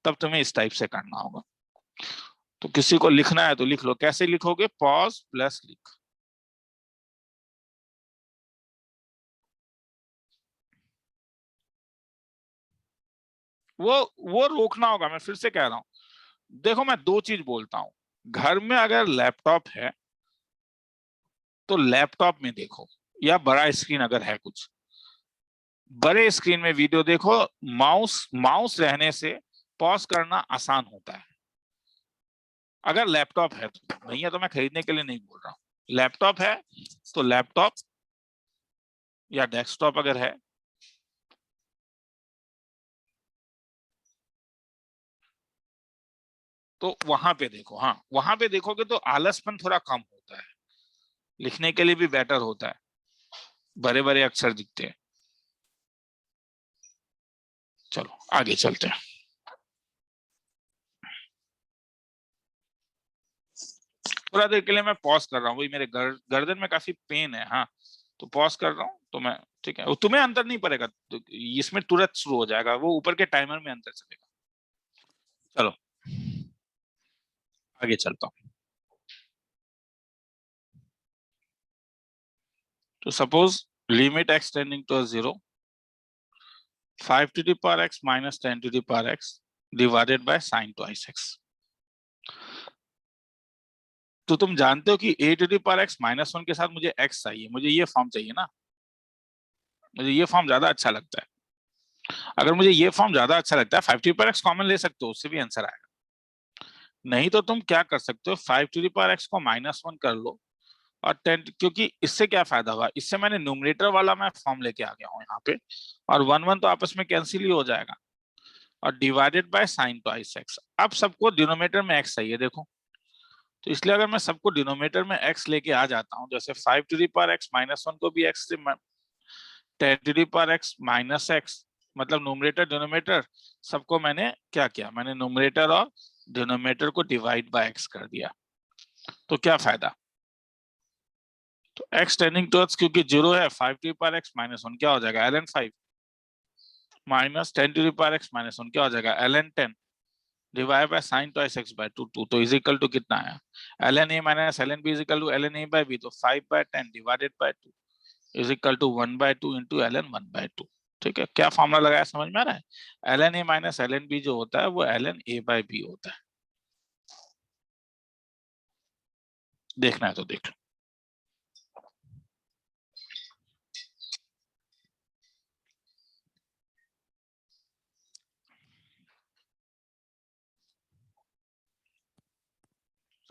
तब तुम्हें इस टाइप से करना होगा। तो किसी को लिखना है तो लिख लो, कैसे लिखोगे, पॉज प्लस लिख। वो रोकना होगा, मैं फिर से कह रहा हूं। देखो मैं दो चीज बोलता हूं, घर में अगर लैपटॉप है तो लैपटॉप में देखो, या बड़ा स्क्रीन अगर है कुछ, बड़े स्क्रीन में वीडियो देखो। माउस माउस रहने से पॉज करना आसान होता है, अगर लैपटॉप है तो। नहीं है तो मैं खरीदने के लिए नहीं बोल रहा हूं। लैपटॉप है तो लैपटॉप या डेस्कटॉप अगर है, तो वहां पे देखो। हाँ, वहां पे देखोगे तो आलसपन थोड़ा कम होता है, लिखने के लिए भी बेटर होता है, बड़े बड़े अक्षर दिखते हैं। चलो आगे चलते हैं। थोड़ा देर के लिए मैं पॉज कर रहा हूँ, वही मेरे गर्दन में काफी पेन है। हाँ, तो पॉज कर रहा हूँ तो मैं, ठीक है, तुम्हें अंतर नहीं पड़ेगा, तो इसमें तुरंत शुरू हो जाएगा, वो ऊपर के टाइमर में अंतर चलेगा। चलो आगे चलता हूँ। तो suppose limit x tending to 0 5 to the power x minus 10 to the power x divided by sin twice x। तो तुम जानते हो कि a to the power x minus 1 के साथ मुझे x चाहिए, मुझे ये फॉर्म चाहिए ना, मुझे ये फॉर्म ज्यादा अच्छा लगता है। अगर मुझे ये फॉर्म ज्यादा अच्छा लगता है, 5 to the power x common ले सकते हो, उससे भी आंसर आएगा। नहीं तो तुम क्या कर सकते हो, 5 टू द पावर x को -1 कर लो और 10, क्योंकि इससे क्या फायदा हुआ, इससे मैंने न्यूमरेटर वाला मैं फॉर्म लेके आ गया हूँ यहाँ पे, और 1 1 तो आपस में कैंसिल ही हो जाएगा, और divided by sine twice x। अब सबको डिनोमिनेटर में x चाहिए देखो, तो इसलिए अगर मैं सबको डिनोमिनेटर में x लेके आ जाता हूँ, जैसे 5 टू द पावर x -1 को भी x से 10 to the power x -x, मतलब न्यूमरेटर डिनोमिनेटर सबको मैंने क्या किया, मैंने न्यूमरेटर और डिनोमिनेटर को डिवाइड बाय x कर दिया। तो क्या फायदा, तो x टेंडिंग टुवर्ड्स क्योंकि 0 है, 5 टू द पावर x -1 क्या हो जाएगा ln 5 minus 10 to the power x -1 क्या हो जाएगा ln 10 divide by sin twice x by 2 तो इज इक्वल टू कितना आया, ln a minus ln b is equal to ln a by b, तो 5 by 10 divided by 2 is equal to 1 by 2 into ln 1 by 2। ठीक है, क्या फॉर्मूला लगाया समझ में आ रहा है, ln a minus ln b जो होता है वो ln a बाय b होता है। देखना है तो देख लो।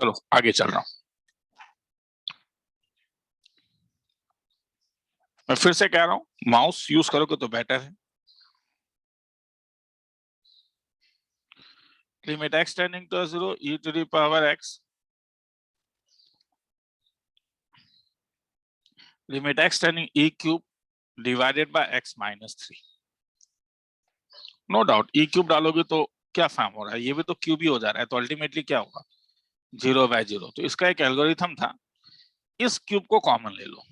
चलो आगे चल रहा हूं, मैं फिर से कह रहा हूं माउस यूज करोगे तो बेटर है। Limit x tending to 0 e to the power x, limit x tending e cube divided by x minus 3। No doubt e cube डालोगे तो क्या फॉर्म हो रहा है, ये भी तो क्यूब ही हो जा रहा है, तो अल्टीमेटली क्या होगा 0 बाय 0। तो इसका एक एल्गोरिथम था, इस क्यूब को कॉमन ले लो,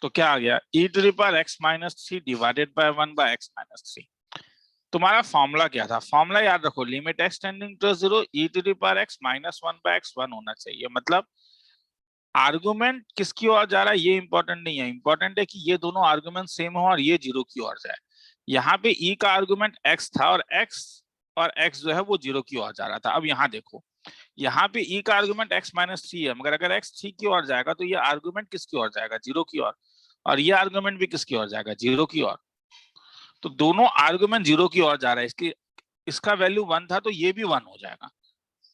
तो क्या आ गया e to the power x minus 3 divided by 1 by x minus 3। तुम्हारा फॉर्मूला क्या था, फॉर्मूला याद रखो, limit x tending to 0 e to the power x minus 1 by x 1 होना चाहिए। मतलब आर्गुमेंट किसकी ओर जा रहा है ये इंपॉर्टेंट नहीं है, इंपॉर्टेंट है कि ये दोनों आर्गुमेंट सेम हो और ये 0 की ओर जाए। यहाँ पे e का आर्गुमेंट x था और x जो है वो 0 की ओर जा रहा था। अब यहाँ देखो, यहाँ पे e का आर्गुमेंट x माइनस 3 है, मगर अगर x 3 की ओर जाएगा तो ये आर्गुमेंट किसकी ओर जाएगा 0 की ओर, और ये आर्गुमेंट भी किसकी ओर जाएगा 0 की ओर। तो दोनों आर्गुमेंट 0 की ओर जा रहा है, इसकी इसका वैल्यू 1 था तो ये भी 1 हो जाएगा।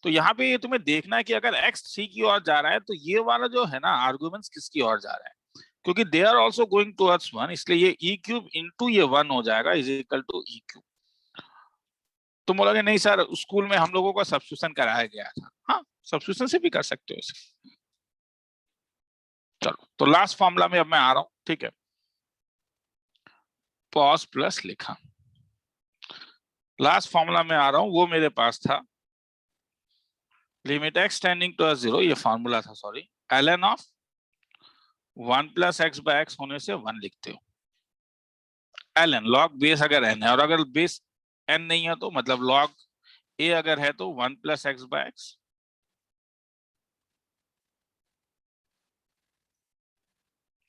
तो यहाँ पे ये तुम्हें देखना है कि अगर x 3 की ओर जा रहा है तो ये वाला जो है ना आर्गुमेंट्स किसकी ओर जा रहा है, क्योंकि they are also going towards 1, इसलिए ये e क्यूब इंटू ये 1 हो जाएगा is equal to e cube. तुम बोलोगे नहीं सर स्कूल में हम लोगों को सब्स्टिट्यूशन कराया गया था, हाँ सब्स्टिट्यूशन से भी कर सकते हो इसे। चलो तो लास्ट फॉर्मूला में अब मैं आ रहा हूं, ठीक है, पॉज प्लस लिखा, लास्ट फॉर्मूला में आ रहा हूं, वो मेरे पास था लिमिट x टेंडिंग टू 0, ये फॉर्मूला था sorry, ln of 1 plus x by x होने से 1 लिखते हो, ln log बेस अगर n है, और अगर बेस n नहीं है तो मतलब log a अगर है तो 1 प्लस एक्स बाय एक्स।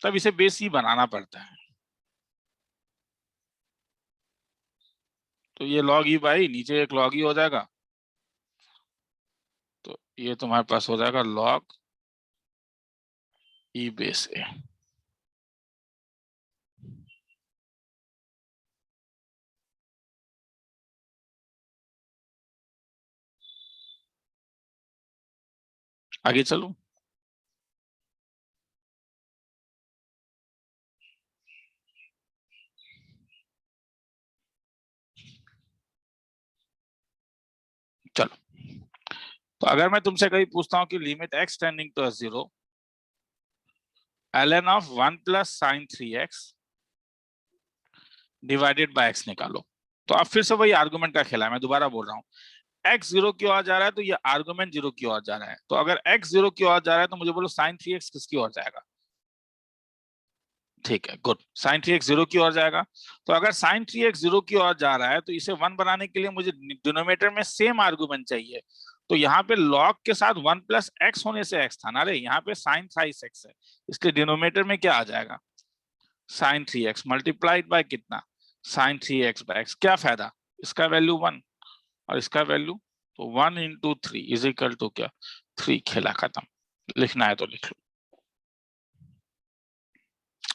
तब इसे बेस ही बनाना पड़ता है, तो ये log e बाई नीचे एक log e हो जाएगा, तो ये तुम्हारे पास हो जाएगा log e बेस a। आगे चलो, चलो तो अगर मैं तुमसे कहीं पूछता हूं कि limit x tending to 0 ln of 1 plus sine 3x divided by x निकालो, तो अब फिर से वही आर्गुमेंट का खेला है, मैं दोबारा बोल रहा हूँ x 0 की ओर जा रहा है तो ये आर्गुमेंट 0 की ओर जा रहा है, तो अगर x 0 की ओर जा रहा है तो मुझे बोलो साइन 3x किसकी ओर जाएगा, ठीक है गुड, साइन 3x 0 की ओर जाएगा। तो अगर साइन 3x 0 की ओर जा रहा है तो इसे 1 बनाने के लिए मुझे डिनोमिनेटर में सेम आर्गुमेंट चाहिए, तो यहाँ पे log के साथ 1 प्लस एक्स होने से x था ना रे, यहाँ पे साइन 3x है, इसलिए डिनोमिनेटर में क्या आ जाएगा साइन 3x मल्टीप्लाइड बाय कितना साइन 3x बाय x। क्या फायदा, इसका वैल्यू 1 और इसका वैल्यू तो 1 इंटू 3 इज इक्वल टू क्या, 3। खेला खत्म। लिखना है तो लिख लो।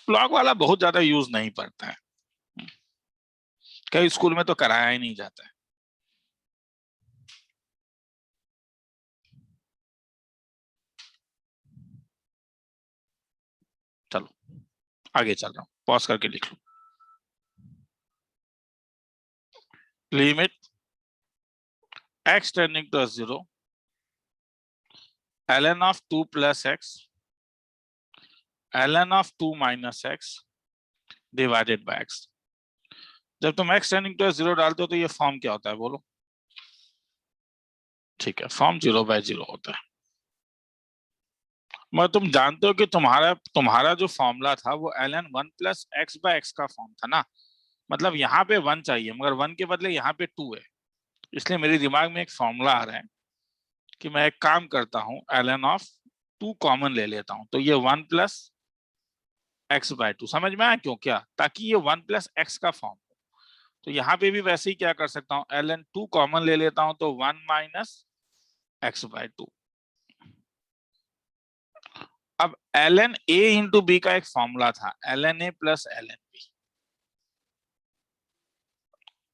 लॉग वाला बहुत ज्यादा यूज नहीं पड़ता है, कई स्कूल में तो कराया ही नहीं जाता है। चलो आगे चल रहा हूं, पॉज करके लिख लो। Limit x tending to 0 ln of 2 plus x ln of 2 minus x divided by x। जब तुम x टेंडिंग टू 0 डालते हो तो ये फॉर्म क्या होता है बोलो? ठीक है, फॉर्म 0/0 होता है। मगर तुम जानते हो कि तुम्हारा तुम्हारा जो फॉर्मूला था वो ln 1 plus x by x का फॉर्म था ना। मतलब यहाँ पे 1 चाहिए, मगर 1 के बदले यहाँ पे 2 है। इसलिए मेरे दिमाग में एक फॉर्मूला आ रहा है कि मैं एक काम करता हूँ, ln ऑफ 2 कॉमन ले लेता हूँ, तो ये 1 प्लस एक्स बाय 2। समझ में आया क्यों? क्या, ताकि ये 1 प्लस एक्स का फॉर्म हो। तो यहाँ पे भी वैसे ही क्या कर सकता हूँ, ln 2 कॉमन ले लेता हूँ, तो 1 माइनस एक्स बाय 2। अब ln a इंटू बी का एक फॉर्मूला था, ln a plus ln b।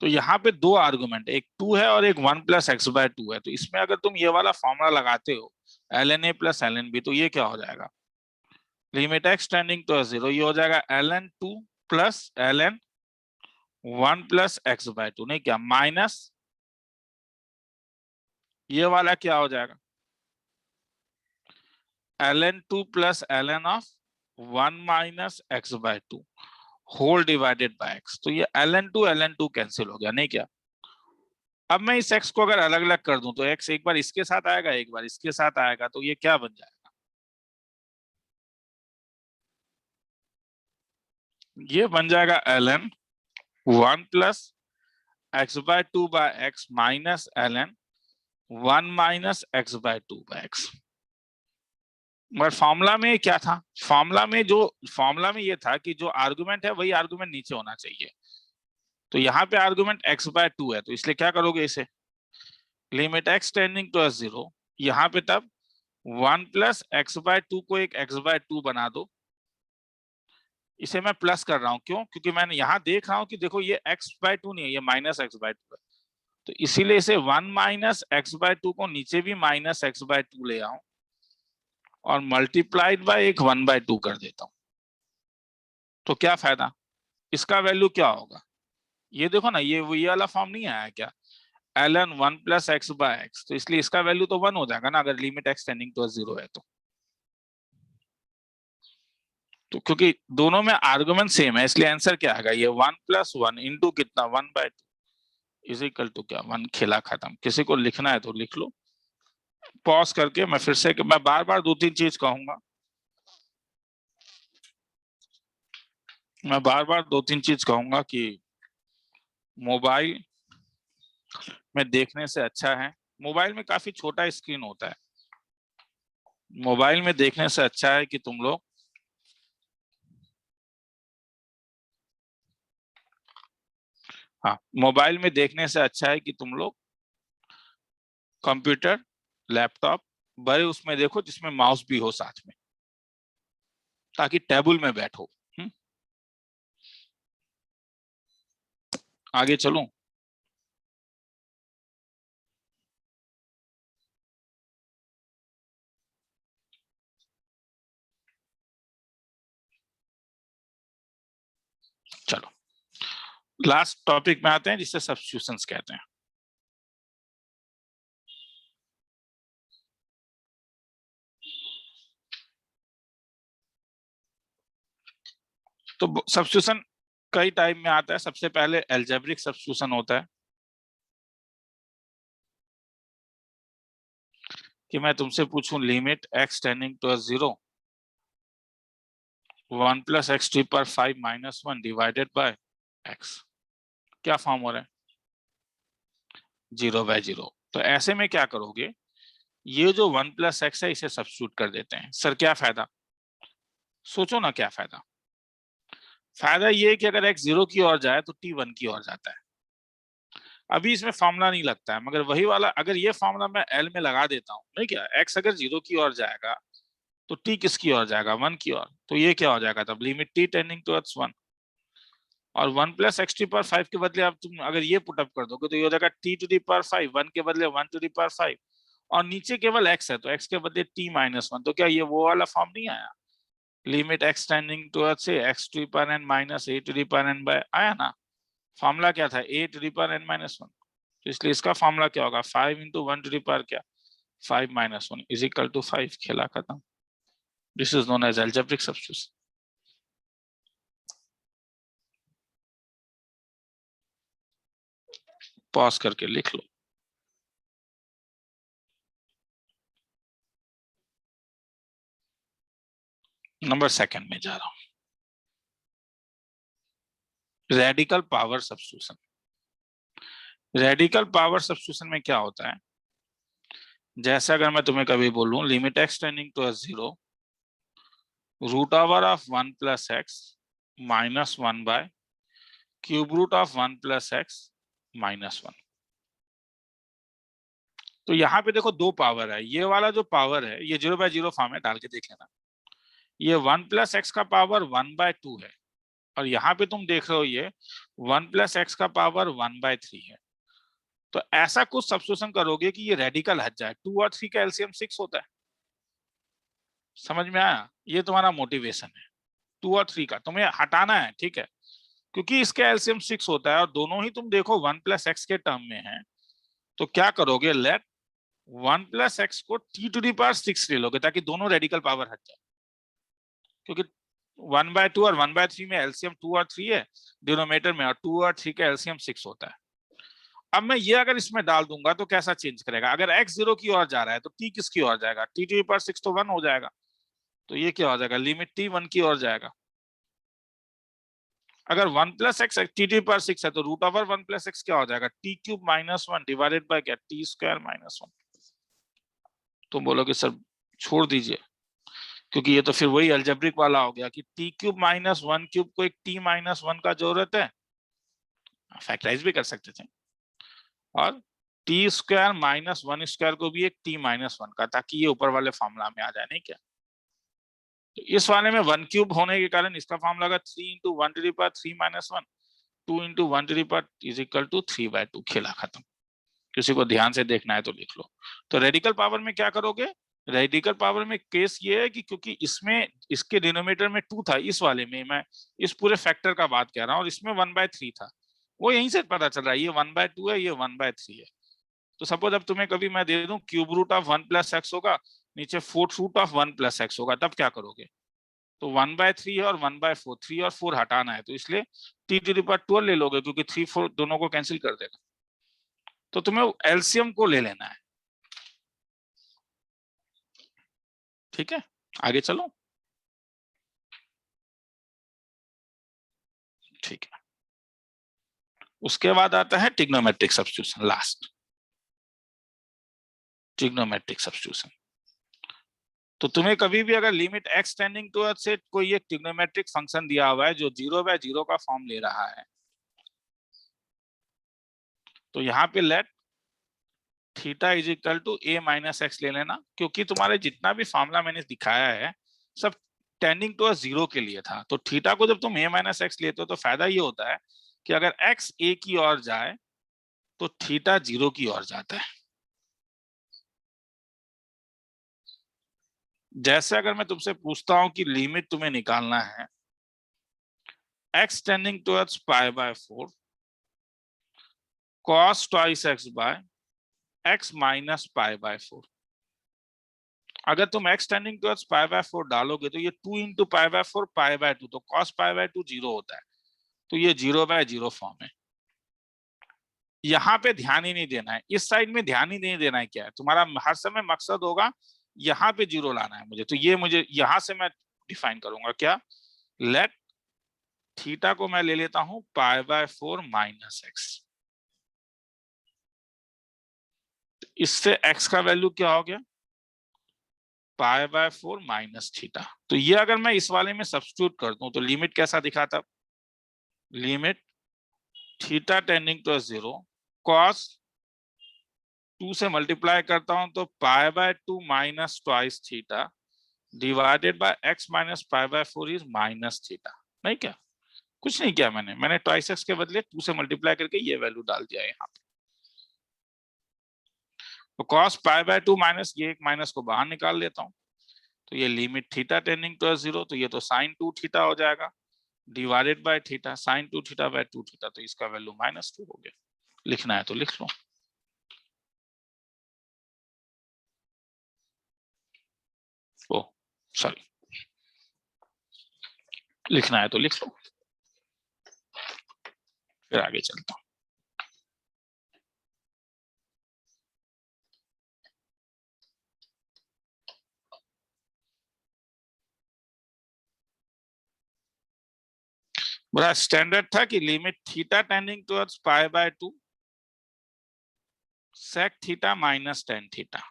तो यहाँ पे दो आर्गुमेंट, एक 2 है और एक 1 प्लस एक्स बाय 2 है। तो इसमें अगर तुम ये वाला फॉर्मूला लगाते हो ln a plus ln b, तो ये क्या हो जाएगा, लिमिट x टेंडिंग टू 0, ये हो जाएगा ln 2 plus ln 1 plus x by 2, नहीं क्या, माइनस ये वाला क्या हो जाएगा, ln 2 plus ln of 1 minus x by 2 whole divided by x। तो ये ln 2 कैंसिल हो गया, नहीं क्या। अब मैं इस x को अगर अलग अलग कर दूं तो x एक बार इसके साथ आएगा, एक बार इसके साथ आएगा, तो ये क्या बन जाएगा, ये बन जाएगा ln 1 plus x by 2 by x minus ln 1 minus x by 2 by x. मगर फॉर्मूला में क्या था, फॉर्मूला में ये था कि जो आर्गुमेंट है वही आर्गुमेंट नीचे होना चाहिए। तो यहाँ पे आर्गुमेंट x बाय 2 है, तो इसलिए क्या करोगे, इसे लिमिट x टेंडिंग टू 0, यहाँ पे तब 1 प्लस एक्स बाय 2 को एक x बाय 2 बना दो। इसे मैं प्लस कर रहा हूं, क्यों, क्योंकि मैंने यहाँ देख रहा हूं कि देखो ये x बाय 2 नहीं है, ये माइनस एक्स बाय 2 है। तो इसीलिए इसे 1 माइनस एक्स बाय 2 को नीचे भी माइनस एक्स बाय 2 ले आऊं और मल्टीप्लाइड बाय एक 1 बाय 2 कर देता हूं। तो क्या फायदा, इसका वैल्यू क्या होगा, ये देखो ना, ये वाला फॉर्म नहीं आया क्या, ln 1 plus x by x. तो इसलिए इसका वैल्यू तो 1 हो जाएगा ना, अगर लिमिट x टेंडिंग टू 0 है तो क्योंकि दोनों में आर्गुमेंट सेम है, इसलिए आंसर क्या आएगा, ये 1 प्लस 1 इंटू कितना, 1 बाय 2 इज इक्वल टू क्या, 1। खेला खत्म। किसी को लिखना है तो लिख लो, पॉज करके। मैं फिर से, मैं बार बार 2-3 चीज कहूंगा, मैं बार बार 2-3 चीज कहूंगा कि मोबाइल में देखने से अच्छा है, मोबाइल में काफी छोटा स्क्रीन होता है, मोबाइल में देखने से अच्छा है कि तुम लोग हाँ, मोबाइल में देखने से अच्छा है कि तुम लोग कंप्यूटर, लैपटॉप, बड़े उसमें देखो जिसमें माउस भी हो साथ में, ताकि टेबल में बैठो। आगे चलूं? चलो लास्ट टॉपिक में आते हैं, जिसे सब्स्टिट्यूशंस कहते हैं। तो सब्स्टिट्यूशन कई टाइप में आता है। सबसे पहले एल्जेब्रिक सब्स्टिट्यूशन होता है, कि मैं तुमसे पूछूं limit x tending to 0 1 plus x to power 5 minus 1 divided by x, क्या फॉर्म हो रहा है, 0/0। तो ऐसे में क्या करोगे, ये जो 1 प्लस एक्स है इसे सब्स्टिट्यूट कर देते हैं। सर क्या फायदा, सोचो ना क्या फायदा। फायदा ये है कि अगर x 0 की ओर जाए तो t 1 की ओर जाता है, अभी इसमें फॉर्मूला नहीं लगता है, मगर वही वाला अगर ये फॉर्मूला मैं एल में लगा देता हूँ, नहीं क्या, एक्स अगर 0 की ओर जाएगा तो टी किसकी ओर जाएगा, 1 की ओर, तो ये क्या हो जाएगा तब, लिमिट टी टेंडिंग टुवर्ड्स 1, और 1 plus x to the power 5 के बदले अब तुम अगर ये पुटअप कर दोगे तो ये हो जाएगा टी टू दी पावर 5, 1 के बदले 1 टू दी पावर 5, और नीचे केवल x है तो x के बदले t माइनस 1, तो क्या ये वो वाला फॉर्म नहीं आया, लिमिट x टेंडिंग टुवर्ड्स से x to the power n minus a to the power n by, आया ना, फॉर्मूला क्या था, a to the power n minus 1, तो इसलिए इसका फॉर्मूला क्या होगा, 5 इंटू 1 टू दी पावर क्या, 5 माइनस 1 इज इक्वल टू 5, खेला खत्म। This is known as algebraic substitution. Pause करके लिख लो। नंबर सेकंड में जा रहा हूं, radical power substitution. Radical power substitution में क्या होता है, जैसे अगर मैं तुम्हें कभी बोलूं limit x tending to 0 root over of 1 plus x minus 1 by cube root of 1 plus x minus 1, तो यहाँ पे देखो दो पावर है, ये वाला जो पावर है ये 0 बाय 0 फॉर्म है, डाल के देख लेना, ये 1 प्लस एक्स का पावर 1 बाय 2 है, और यहाँ पे तुम देख रहे हो ये 1 प्लस एक्स का पावर 1 बाय 3 है, तो ऐसा कुछ सब्स्टिट्यूशन करोगे कि ये रेडिकल हट जाए, 2 और 3 का एलसीएम 6 होता है, समझ में आया, ये तुम्हारा मोटिवेशन है, 2 और 3 का तुम्हें हटाना है, ठीक है, क्योंकि इसका एलसीएम 6 होता है और दोनों ही तुम देखो 1 प्लस एक्स के टर्म में है, तो क्या करोगे, लेट 1 प्लस एक्स को t टू दी पावर 6 ले लोगे ताकि दोनों रेडिकल पावर हट जाए, क्योंकि 1 बाय 2 और 1 बाय 3 में एलसीएम 2 और 3 है डिनोमिनेटर में, और 2 और 3 का एलसीएम 6 होता है। अब मैं ये अगर इसमें डाल दूंगा तो कैसा चेंज करेगा, अगर x 0 की ओर जा रहा है तो t किसकी ओर जाएगा, t टू दी पावर 6 तो 1 हो जाएगा, तो ये क्या हो जाएगा, लिमिट t 1 की ओर जाएगा। अगर 1 plus x t to power 6 है तो रूट ओवर 1 प्लस एक्स क्या हो जाएगा, T cube minus 1 divided by क्या, टी स्क्वायर माइनस 1। तुम बोलोगे सर छोड़ दीजिए, क्योंकि ये तो फिर वही अलजेब्रिक वाला हो गया कि टी क्यूब माइनस 1 क्यूब को एक टी माइनस 1 का जरूरत है, फैक्टराइज भी कर सकते थे, और टी स्क्वायर माइनस 1 स्क्वायर को भी एक टी माइनस 1 का, ताकि ये ऊपर वाले फॉर्मूला में आ जाए, नहीं क्या, तो इस वाले में 1 क्यूब होने के कारण इसका फॉर्मूला लगा 3 into 1 to the power 3 minus 1, 2 into 1 to the power is equal to 3 by 2, खेला खत्म। किसी को ध्यान से देखना है तो लिख लो। तो रेडिकल पावर में क्या करोगे, रेडिकल पावर में केस ये है कि क्योंकि इसमें इसके डिनोमिनेटर में 2 था, इस वाले में मैं इस पूरे फैक्टर का बात कह रहा हूँ, और इसमें 1/3 था, वो यहीं से पता चल रहा है, ये 1/2 है, ये 1/3 है। तो सपोज अब तुम्हें कभी मैं दे दूं cube root of 1 plus x होगा, नीचे fourth root of 1 plus x होगा, तब क्या करोगे, तो 1/3 है और 1/4, 3 और 4 हटाना है, तो इसलिए टी टू द पावर 12 ले लोगे, क्योंकि 3 4 दोनों को कैंसिल कर देगा, तो तुम्हें एलसीएम को ले लेना है, ठीक है, आगे चलो, ठीक है। उसके बाद आता है trigonometric substitution, last trigonometric substitution. तो तुम्हें कभी भी अगर लिमिट एक्स टेंडिंग टुवर्ड्स से कोई एक ट्रिग्नोमेट्रिक फंक्शन दिया हुआ है जो 0/0 का फॉर्म ले रहा है, तो यहाँ पे let theta is equal to a minus x ले लेना, क्योंकि तुम्हारे जितना भी फॉर्मूला मैंने दिखाया है सब टेंडिंग टू 0 के लिए था, तो थीटा को जब तुम a माइनस एक्स लेते हो तो फायदा ये होता है कि अगर x a की ओर जाए तो थीटा 0 की ओर जाता है। जैसे अगर मैं तुमसे पूछता हूं कि लिमिट तुम्हें निकालना है x tending towards π/4 cos twice x by x minus π/4, अगर तुम x टेंडिंग टुवर्ड्स π/4 डालोगे तो ये 2 इंटू π/4 π/2, तो cos π/2 0 होता है, तो ये 0/0 फॉर्म है। यहाँ पे ध्यान ही नहीं देना है, इस साइड में ध्यान ही नहीं देना है, क्या है तुम्हारा हर समय मकसद होगा यहाँ पे 0 लाना है मुझे, तो ये मुझे यहाँ से मैं डिफाइन करूंगा क्या, लेट थीटा को मैं ले लेता हूं π/4 माइनस एक्स, इससे x का वैल्यू क्या हो गया, π/4 माइनस थीटा, तो ये अगर मैं इस वाले में सब्स्टिट्यूट कर दूं तो लिमिट कैसा दिखाता, limit theta tending to 0 cos 2 से मल्टीप्लाई करता हूं तो π/2 minus twice theta divided by x minus π/4 is minus theta. नहीं क्या, कुछ नहीं किया मैंने ट्वाइस x के बदले 2 से मल्टीप्लाई करके ये वैल्यू डाल दिया यहाँ पे। तो cos π/2 माइनस, ये एक माइनस को बाहर निकाल लेता हूं तो ये लिमिट थीटा टेंडिंग टू 0, तो ये तो sin 2 थीटा हो जाएगा divided by theta, sin 2 theta by 2 theta, तो इसका वैल्यू -2 हो गया। लिखना है तो लिख लो। ओ सॉरी, लिखना है तो लिख लो, फिर आगे चलता हूं। बड़ा स्टैंडर्ड था कि limit theta tending towards π/2 sec theta minus tan theta.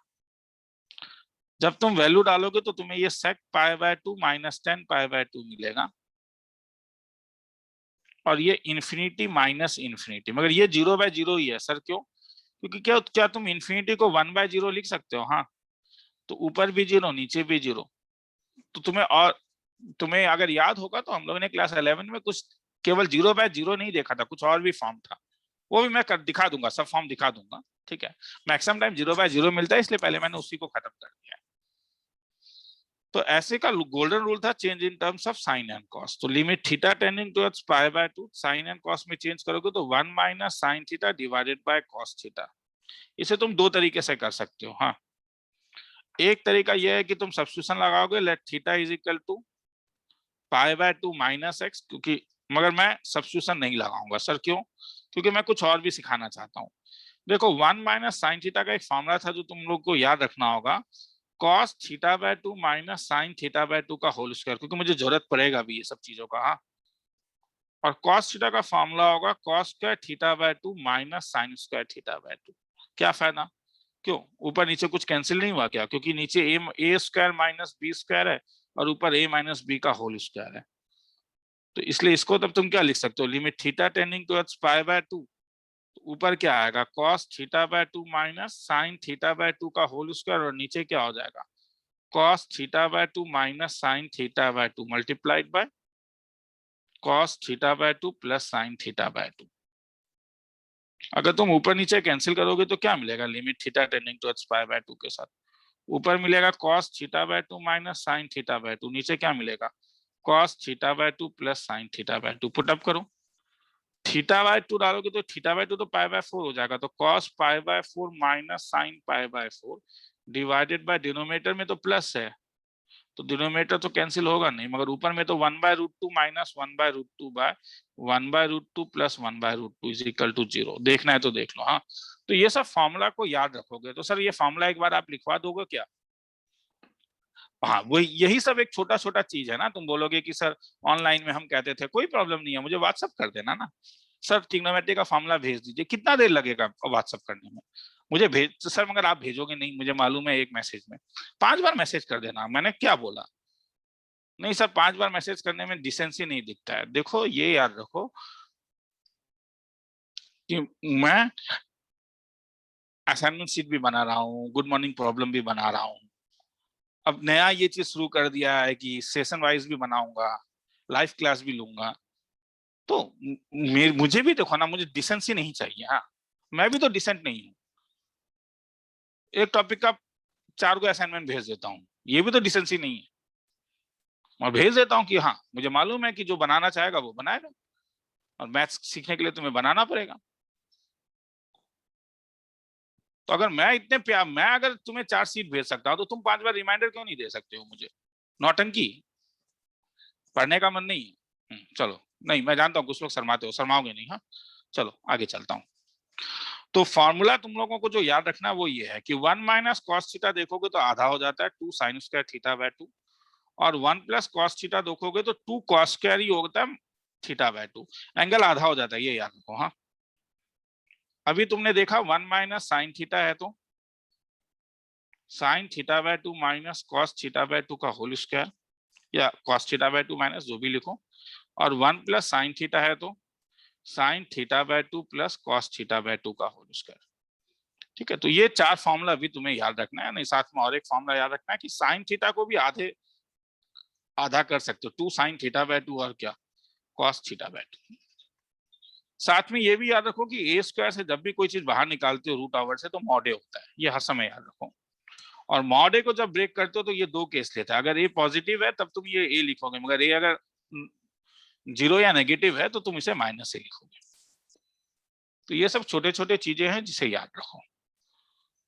जब तुम वैल्यू डालोगे तो तुम्हें ये sec π/2 माइनस tan π/2 मिलेगा और ये इंफिनिटी माइनस इंफिनिटी, मगर ये 0/0 ही है। सर क्यों? क्योंकि क्या तुम इंफिनिटी को 1/0 लिख सकते हो? हाँ, तो ऊपर भी 0 नीचे भी 0। तो तुम्हें अगर याद होगा तो हम लोगों ने क्लास 11 में कुछ केवल 0/0 नहीं देखा था, कुछ और भी फॉर्म था, वो भी मैं दिखा दूंगा, सब फॉर्म दिखा दूंगा। ठीक है, मैक्सिमम टाइम 0/0 मिलता है, इसलिए पहले मैंने उसी को खत्म कर दिया। तो ऐसे का गोल्डन रूल था change in terms of sine and cos. तो limit theta tending towards π/2 sine and cos में चेंज करोगे तो 1 minus sine theta divided by cos theta. इसे तुम दो तरीके से कर सकते हो। हाँ, एक तरीका यह है कि तुम सब्स्टिट्यूशन लगाओगे, let theta is equal to π/2 minus x, क्योंकि मगर मैं सब्स्टिट्यूशन नहीं लगाऊंगा। सर क्यों? क्योंकि मैं कुछ और भी सिखाना चाहता हूँ। देखो 1 माइनस साइन थीटा का एक फॉर्मूला था जो तुम लोग को याद रखना होगा, cos θ/2 माइनस sin θ/2 का होल स्क्वायर, क्योंकि मुझे जरूरत पड़ेगा भी ये सब चीजों का। हाँ, और cos थीटा का फॉर्मूला होगा cos square θ/2 minus sin square θ/2। क्या फायदा? क्यों? ऊपर नीचे कुछ कैंसिल नहीं हुआ क्या? क्योंकि नीचे a square minus b square है और ऊपर a माइनस b का होल स्क्वायर है। तो इसलिए इसको तब तुम क्या लिख सकते हो, लिमिट थीटा टेंडिंग टुवर्ड्स π/2, ऊपर क्या आएगा cos θ/2 माइनस sin θ/2 का होल स्क्वायर, और नीचे क्या हो जाएगा cos θ/2 minus sin θ/2 multiplied by cos θ/2 plus sin θ/2। अगर तुम ऊपर नीचे कैंसिल करोगे तो क्या मिलेगा, लिमिट थीटा टेंडिंग टुवर्ड्स π/2 के साथ ऊपर मिलेगा cos θ/2 माइनस sin θ/2, नीचे क्या मिलेगा cos θ/2 plus sin θ/2। Put up करो, θ/2 डालोगे तो θ/2 तो π/4 हो जाएगा, तो cos π/4 minus sin π/4 divided by denominator में तो प्लस है तो डिनोमिनेटर तो कैंसिल होगा नहीं, मगर ऊपर में तो 1/√2 minus 1/√2 by 1/√2 plus 1/√2 is equal to 0। देखना है तो देख लो। हाँ, तो ये सब फॉर्मूला को याद रखोगे। तो सर ये फॉर्मूला एक बार आप लिखवा दोगे क्या? हाँ, वो यही सब एक छोटा छोटा चीज है ना। तुम बोलोगे कि सर ऑनलाइन में हम कहते थे, कोई प्रॉब्लम नहीं है, मुझे व्हाट्सअप कर देना ना। सर ट्रिग्नोमेट्री का फॉर्मूला भेज दीजिए, कितना देर लगेगा व्हाट्सअप करने में? मुझे भेज तो सर, मगर आप भेजोगे नहीं, मुझे मालूम है, एक मैसेज में 5 बार मैसेज कर देना। मैंने क्या बोला? नहीं सर, 5 बार मैसेज करने में डिसेंसी नहीं दिखता है। देखो ये याद रखो कि मैं असाइनमेंट शीट भी बना रहा हूँ, गुड मॉर्निंग प्रॉब्लम भी बना रहा हूँ। अब नया ये चीज शुरू कर दिया है कि सेशन वाइज भी बनाऊंगा, लाइव क्लास भी लूंगा। तो मुझे भी देखो ना, मुझे डिसेंसी नहीं चाहिए। हाँ, मैं भी तो डिसेंट नहीं हूँ। एक टॉपिक का 4 को असाइनमेंट भेज देता हूँ, ये भी तो डिसेंसी नहीं है। मैं भेज देता हूँ कि हाँ मुझे मालूम है कि जो बनाना चाहेगा वो बनाएगा, और मैथ्स सीखने के लिए तुम्हें बनाना पड़ेगा। तो अगर मैं इतने प्यार, मैं अगर तुम्हें 4 सीट भेज सकता हूँ तो तुम 5 बार रिमाइंडर क्यों नहीं दे सकते हो मुझे? नौटंकी, पढ़ने का मन नहीं है? चलो, नहीं मैं जानता हूँ कुछ लोग शर्माते हो, शर्माओगे नहीं। हाँ, चलो आगे चलता हूँ। तो फॉर्मूला तुम लोगों को जो याद रखना है वो ये है कि 1 माइनस कॉस थीटा देखोगे तो आधा हो जाता है 2 साइन स्क्वायर θ/2, और 1 प्लस कॉस थीटा देखोगे तो 2 कॉस स्क्वायर ही होता है θ/2। एंगल आधा हो जाता है, ये याद रखो। हाँ, अभी तुमने देखा 1 माइनस साइन थीटा है तो साइन θ/2 माइनस कॉस θ/2 का होल स्क्वायर, या कॉस θ/2 माइनस जो भी लिखो, और 1 प्लस साइन थीटा है तो sine theta by 2 plus cos theta by 2 का होल स्क्वायर। ठीक है, तो ये 4 फॉर्मूला भी तुम्हें याद रखना है। नहीं, साथ में और एक फॉर्मूला याद रखना है कि साइन थीटा को भी आधा कर सकते हो, 2 साइन थीटा बाय 2 और क्या, कॉस थीटा बाय 2। साथ में ये भी याद रखो कि ए स्क्वायर से जब भी कोई चीज बाहर निकालते हो रूट ओवर से तो मॉड ए होता है, ये हर समय याद रखो। और मॉड ए को जब ब्रेक करते हो तो ये 2 केस लेता है, अगर ए पॉजिटिव है तब तुम ये ए लिखोगे, मगर ए अगर 0 या नेगेटिव है तो तुम इसे माइनस ए लिखोगे। तो ये सब छोटे छोटे चीजें हैं जिसे याद रखो,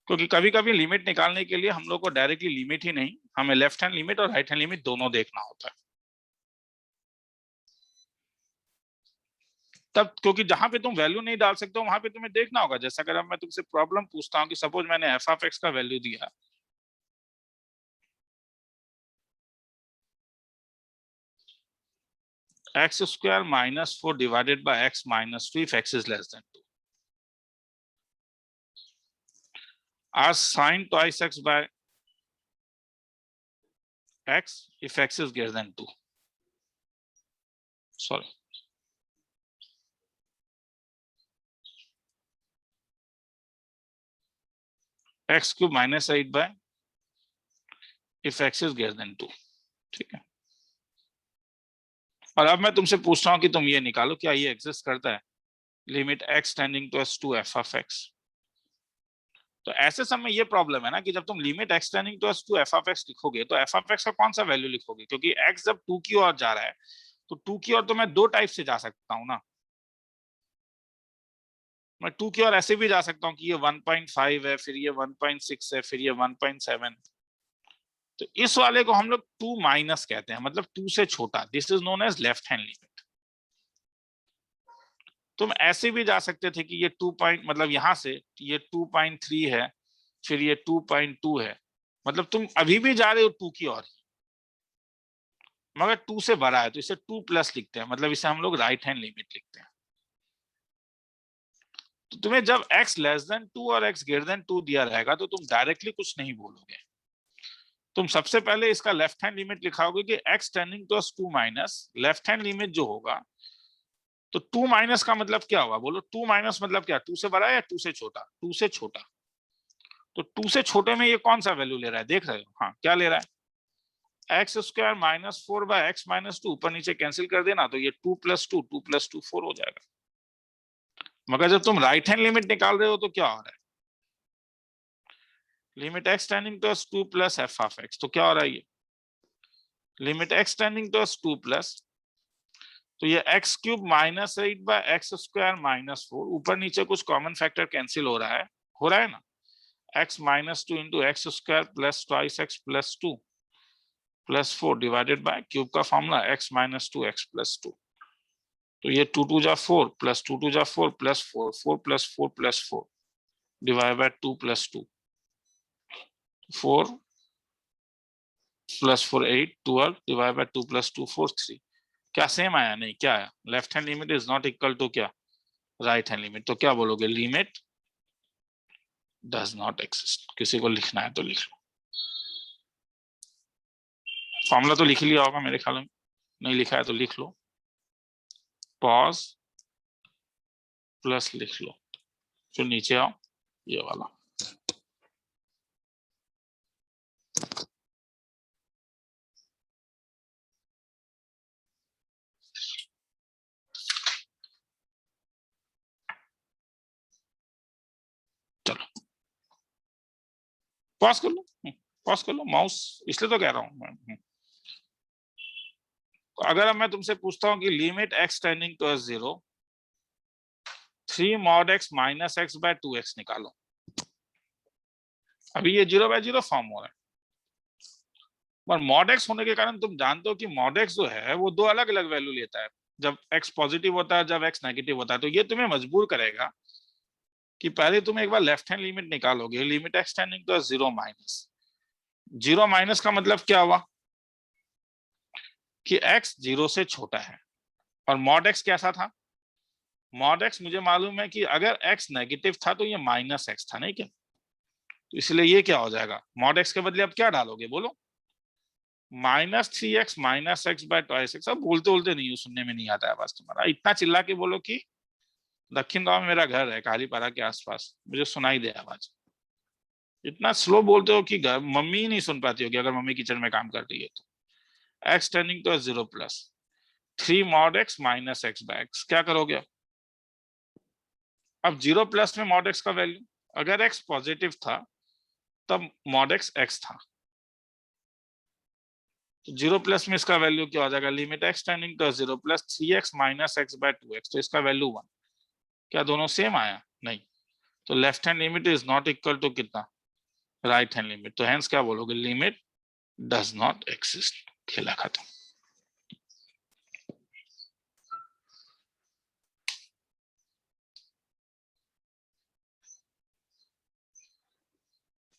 क्योंकि कभी कभी लिमिट निकालने के लिए हम लोग को डायरेक्टली लिमिट ही नहीं, हमें लेफ्ट हैंड लिमिट और राइट हैंड लिमिट दोनों देखना होता है तब, क्योंकि जहां पे तुम वैल्यू नहीं डाल सकते हो वहां पे तुम्हें देखना होगा। जैसा अगर मैं तुमसे प्रॉब्लम पूछता हूँ कि सपोज मैंने एफ ऑफ एक्स का वैल्यू दिया, x square minus 4 divided by x minus 2 if x is less than 2, as sin twice x by x if x is greater than 2, sorry, x cube minus 8 by if x is greater than 2। ठीक है, और अब मैं तुमसे पूछता हूं कि तुम ये निकालो क्या ये एग्जिस्ट करता है, limit x tending towards 2 f of x। तो ऐसे समय ये प्रॉब्लम है ना कि जब तुम limit x tending towards 2 f of x लिखोगे तो f of x का कौन सा वैल्यू लिखोगे, क्योंकि x जब 2 की ओर जा रहा है तो 2 की ओर तो मैं 2 टाइप से जा सकता हूं ना, मैं 2 की ओर ऐसे भी जा सकता हूं कि ये 1.5 है, फिर ये 1.6 है, फिर ये 1.7। तो इस वाले को हम लोग 2 माइनस कहते हैं, मतलब 2 से छोटा, this is known as left hand limit. तुम ऐसे भी जा सकते थे कि ये 2 पॉइंट, मतलब यहां से ये 2.3 है, फिर ये 2.2 है, मतलब तुम अभी भी जा रहे हो 2 की ओर, मगर 2 से बड़ा है तो इसे 2 प्लस लिखते हैं, मतलब इसे हम लोग राइट हैंड लिमिट लिखते हैं। तो तुम्हें जब x लेस देन 2 और x ग्रेटर देन 2 दिया रहेगा तो तुम डायरेक्टली कुछ नहीं बोलोगे, तुम सबसे पहले इसका लेफ्ट हैंड लिमिट लिखाओगे कि x tending towards 2 minus left hand limit जो होगा, तो 2 माइनस का मतलब क्या होगा, बोलो 2 माइनस मतलब क्या, 2 से बड़ा या 2 से छोटा, 2 से छोटा। तो 2 से छोटे में ये कौन सा वैल्यू ले रहा है, देख रहे हो, हाँ क्या ले रहा है, x square minus 4 by x minus 2, ऊपर नीचे कैंसिल कर देना तो ये 2 प्लस 2 2 प्लस 2 4 हो जाएगा। मगर जब तुम राइट हैंड लिमिट निकाल रहे हो तो क्या हो रहा है, limit x tending towards 2 plus f of x, तो क्या हो रहा है, ये limit x tending towards 2 plus, तो ये x cube minus 8 by x square minus 4, ऊपर नीचे कुछ कॉमन फैक्टर कैंसिल हो रहा है ना, x minus 2 into x square plus twice x plus 2 plus 4 divided by cube का formula x minus 2 x plus 2, तो ये 2 2 जा 4 प्लस 2 2 जा 4 plus 4 4 plus 4 plus 4 divide by 2 plus 2 4 plus 4 8 12 divide by 2 plus 2 4 3, क्या सेम आया, नहीं क्या आया, left hand limit is not equal to क्या, राइट हैंड लिमिट। तो क्या बोलोगे, लिमिट डज नॉट एक्सिस्ट। किसी को लिखना है तो लिख लो, फॉर्मूला तो लिख लिया होगा मेरे ख्याल में, नहीं लिखा है तो लिख लो, पॉज प्लस लिख लो, फिर नीचे आओ ये वाला, चलो पॉज कर लो, पॉज कर लो माउस, इसलिए तो कह रहा हूं मैं। अगर अब मैं तुमसे पूछता हूं कि limit x tending towards 0 3 mod x minus x by 2x निकालो, अभी ये 0 बाय 0 फॉर्म हो रहा है, पर मॉड x होने के कारण तुम जानते हो कि मॉड x जो है वो 2 अलग अलग वैल्यू लेता है, जब x पॉजिटिव होता है जब x नेगेटिव होता है, तो ये तुम्हें मजबूर करेगा कि पहले तुम एक बार लेफ्ट हैंड लिमिट निकालोगे, limit x tending towards 0 minus, 0 minus का मतलब क्या हुआ कि x 0 से छोटा है, और मॉड x कैसा था, मॉड x मुझे मालूम है कि अगर x नेगेटिव था तो ये माइनस x था, नहीं क्या, तो इसलिए ये क्या हो जाएगा, मॉड x के बदले अब क्या डालोगे, बोलो minus 3x minus x bye twice x। अब बोलते बोलते नहीं, सुनने में नहीं आता है बस तुम्हारा, इतना चिल्ला के बोलो कि दक्षिण गांव में मेरा घर है, कालीपारा के आसपास, मुझे सुनाई दे आवाज। इतना स्लो बोलते हो कि मम्मी ही नहीं सुन पाती होगी, अगर मम्मी किचन में काम कर रही है तो। X tending to 0 plus 3 mod x minus x by x, क्या करोगे अब 0 प्लस में mod x का वैल्यू, अगर x पॉजिटिव था तब mod x x था, तो 0 प्लस में इसका वैल्यू क्या हो जाएगा, limit x tending to 0 plus 3x minus x by 2x, तो इसका वैल्यू 1। क्या दोनों सेम आया, नहीं, तो left hand limit is not equal to कितना, राइट हैंड लिमिट, तो हेंस क्या बोलोगे, लिमिट डज नॉट एक्सिस्ट, खेला खत्म।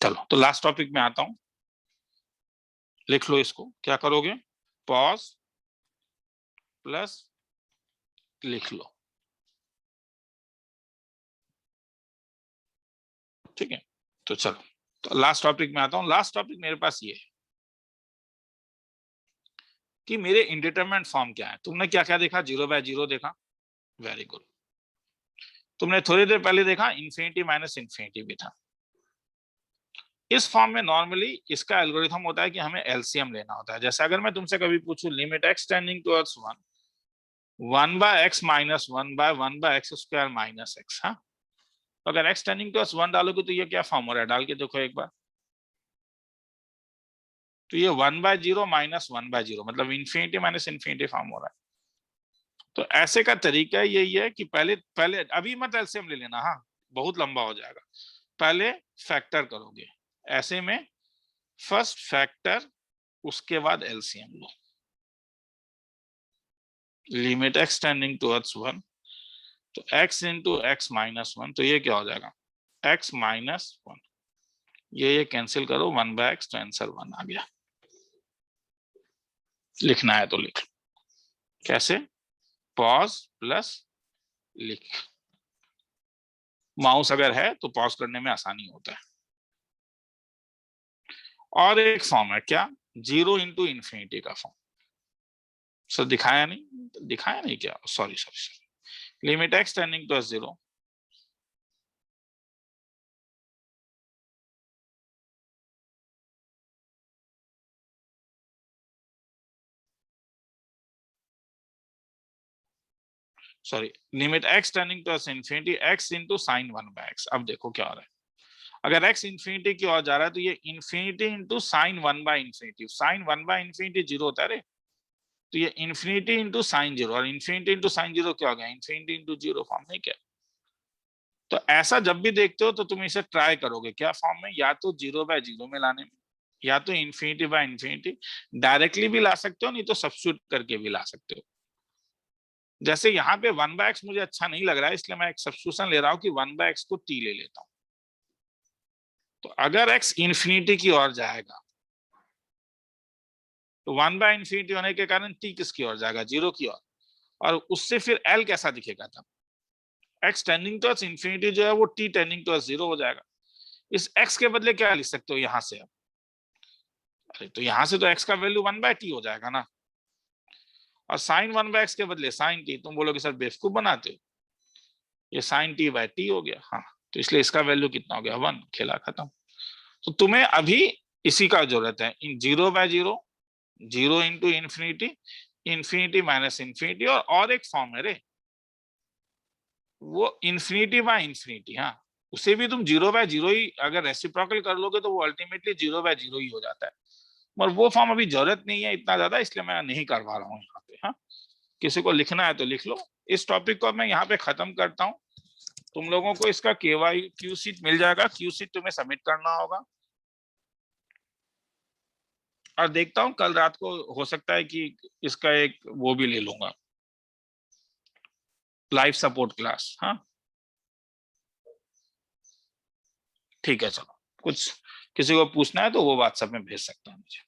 चलो तो लास्ट टॉपिक में आता हूं, लिख लो इसको, क्या करोगे, पॉज प्लस लिख लो, ठीक है। तो चलो तो लास्ट टॉपिक में आता हूं। लास्ट टॉपिक मेरे पास ये है कि मेरे इंडिटरमिनेंट फॉर्म क्या है। तुमने क्या क्या देखा, 0 बाय 0 देखा, वेरी गुड। तुमने थोड़ी देर पहले देखा इन्फिनिटी माइनस इन्फिनिटी भी था। इस फॉर्म में नॉर्मली इसका एल्गोरिथम होता है कि हमें एलसीएम लेना होता है। जैसे अगर मैं तुमसे कभी पूछूं limit x tending towards 1 by x minus 1 by x square minus x, हाँ, तो अगर एक्स टेंडिंग टुवर्ड्स 1 डालोगे तो ये क्या फॉर्म हो रहा है, डाल के देखो एक बार, तो ये 1 बाय 0 माइनस 1 बाय 0, मतलब इन्फिनिटी माइनस इन्फिनिटी फॉर्म हो रहा है। तो ऐसे का तरीका यही है कि पहले पहले अभी मत एलसीएम ले लेना, हाँ, बहुत लंबा हो जाएगा, पहले फैक्टर करोगे ऐसे में, फर्स्ट फैक्टर उसके बाद एलसीएम लो, लिमिट एक्स टेंडिंग टुवर्ड्स 1, तो x इंटू एक्स माइनस 1, तो ये क्या हो जाएगा, x माइनस 1, ये कैंसिल करो, 1 बाय एक्स, तो आंसर 1 आ गया। लिखना है तो लिख, कैसे, पॉज प्लस लिख, माउस अगर है तो पॉज करने में आसानी होता है। और एक फॉर्म है क्या, 0 इंटू इन्फिनिटी का फॉर्म, सर दिखाया नहीं क्या, sorry sorry, limit x tending to 0, sorry, limit x tending to infinity x into sine 1 by x. अब देखो क्या हो रहा है, अगर x इन्फिनिटी की ओर जा रहा है तो ये infinity into sine 1 by infinity, sine 1 by infinity 0 होता है रे, तो ये इन्फिनिटी इंटू साइन 0, और इन्फिनिटी इंटू साइन 0 क्या हो गया, इन्फिनिटी इंटू 0 फॉर्म नहीं क्या। तो ऐसा जब भी देखते हो तो तुम इसे ट्राई करोगे क्या फॉर्म में, या तो 0 बाय 0 में लाने में, या तो इन्फिनिटी बाय इन्फिनिटी, डायरेक्टली भी ला सकते हो, नहीं तो सब्स्टिट्यूट करके भी ला सकते हो। जैसे यहाँ पे 1 बाय एक्स मुझे अच्छा नहीं लग रहा है, इसलिए मैं एक सब्स्टिट्यूशन ले रहा हूँ कि 1 बाय एक्स को t ले लेता हूँ। तो अगर x इन्फिनिटी की ओर जाएगा तो 1 बाय इन्फिनिटी होने के कारण t किसकी ओर जाएगा, 0 की ओर, और उससे फिर l कैसा दिखेगा, तब x टेंडिंग टुवर्ड्स इन्फिनिटी जो है वो t टेंडिंग टुवर्ड्स 0 हो जाएगा। इस x के बदले क्या लिख सकते हो यहां से, अब अरे तो यहां से तो x का वैल्यू 1 बाय t हो जाएगा ना, और साइन 1 बाय x के बदले साइन t, तुम बोलोगे सर बेवकूफ बनाते हो, ये साइन t बाय t हो गया, हाँ, तो इसलिए इसका वैल्यू कितना हो गया, 1, खेला खत्म। तो तुम्हें अभी इसी का जरूरत है, इन 0 by 0, 0 into infinity, infinity minus infinity, और एक फॉर्म है रे, वो इन्फिनिटी बाय इन्फिनिटी, हाँ, उसे भी तुम 0 बाय 0 ही अगर रेसिप्रोकल कर लोगे तो वो अल्टीमेटली 0 बाय 0 ही हो जाता है, पर वो फॉर्म अभी जरूरत नहीं है इतना ज्यादा, इसलिए मैं नहीं करवा रहा हूँ यहाँ पे, हाँ, किसी को लिखना है तो लिख लो। इस टॉपिक को मैं यहाँ पे खत्म करता हूँ। तुम लोगों को इसका केवाई क्यू सीट मिल जाएगा, क्यू सीट तुम्हें सबमिट करना होगा, और देखता हूँ कल रात को हो सकता है कि इसका एक वो भी ले लूंगा, लाइव सपोर्ट क्लास, हाँ, ठीक है, चलो, कुछ किसी को पूछना है तो वो व्हाट्सएप में भेज सकता है मुझे।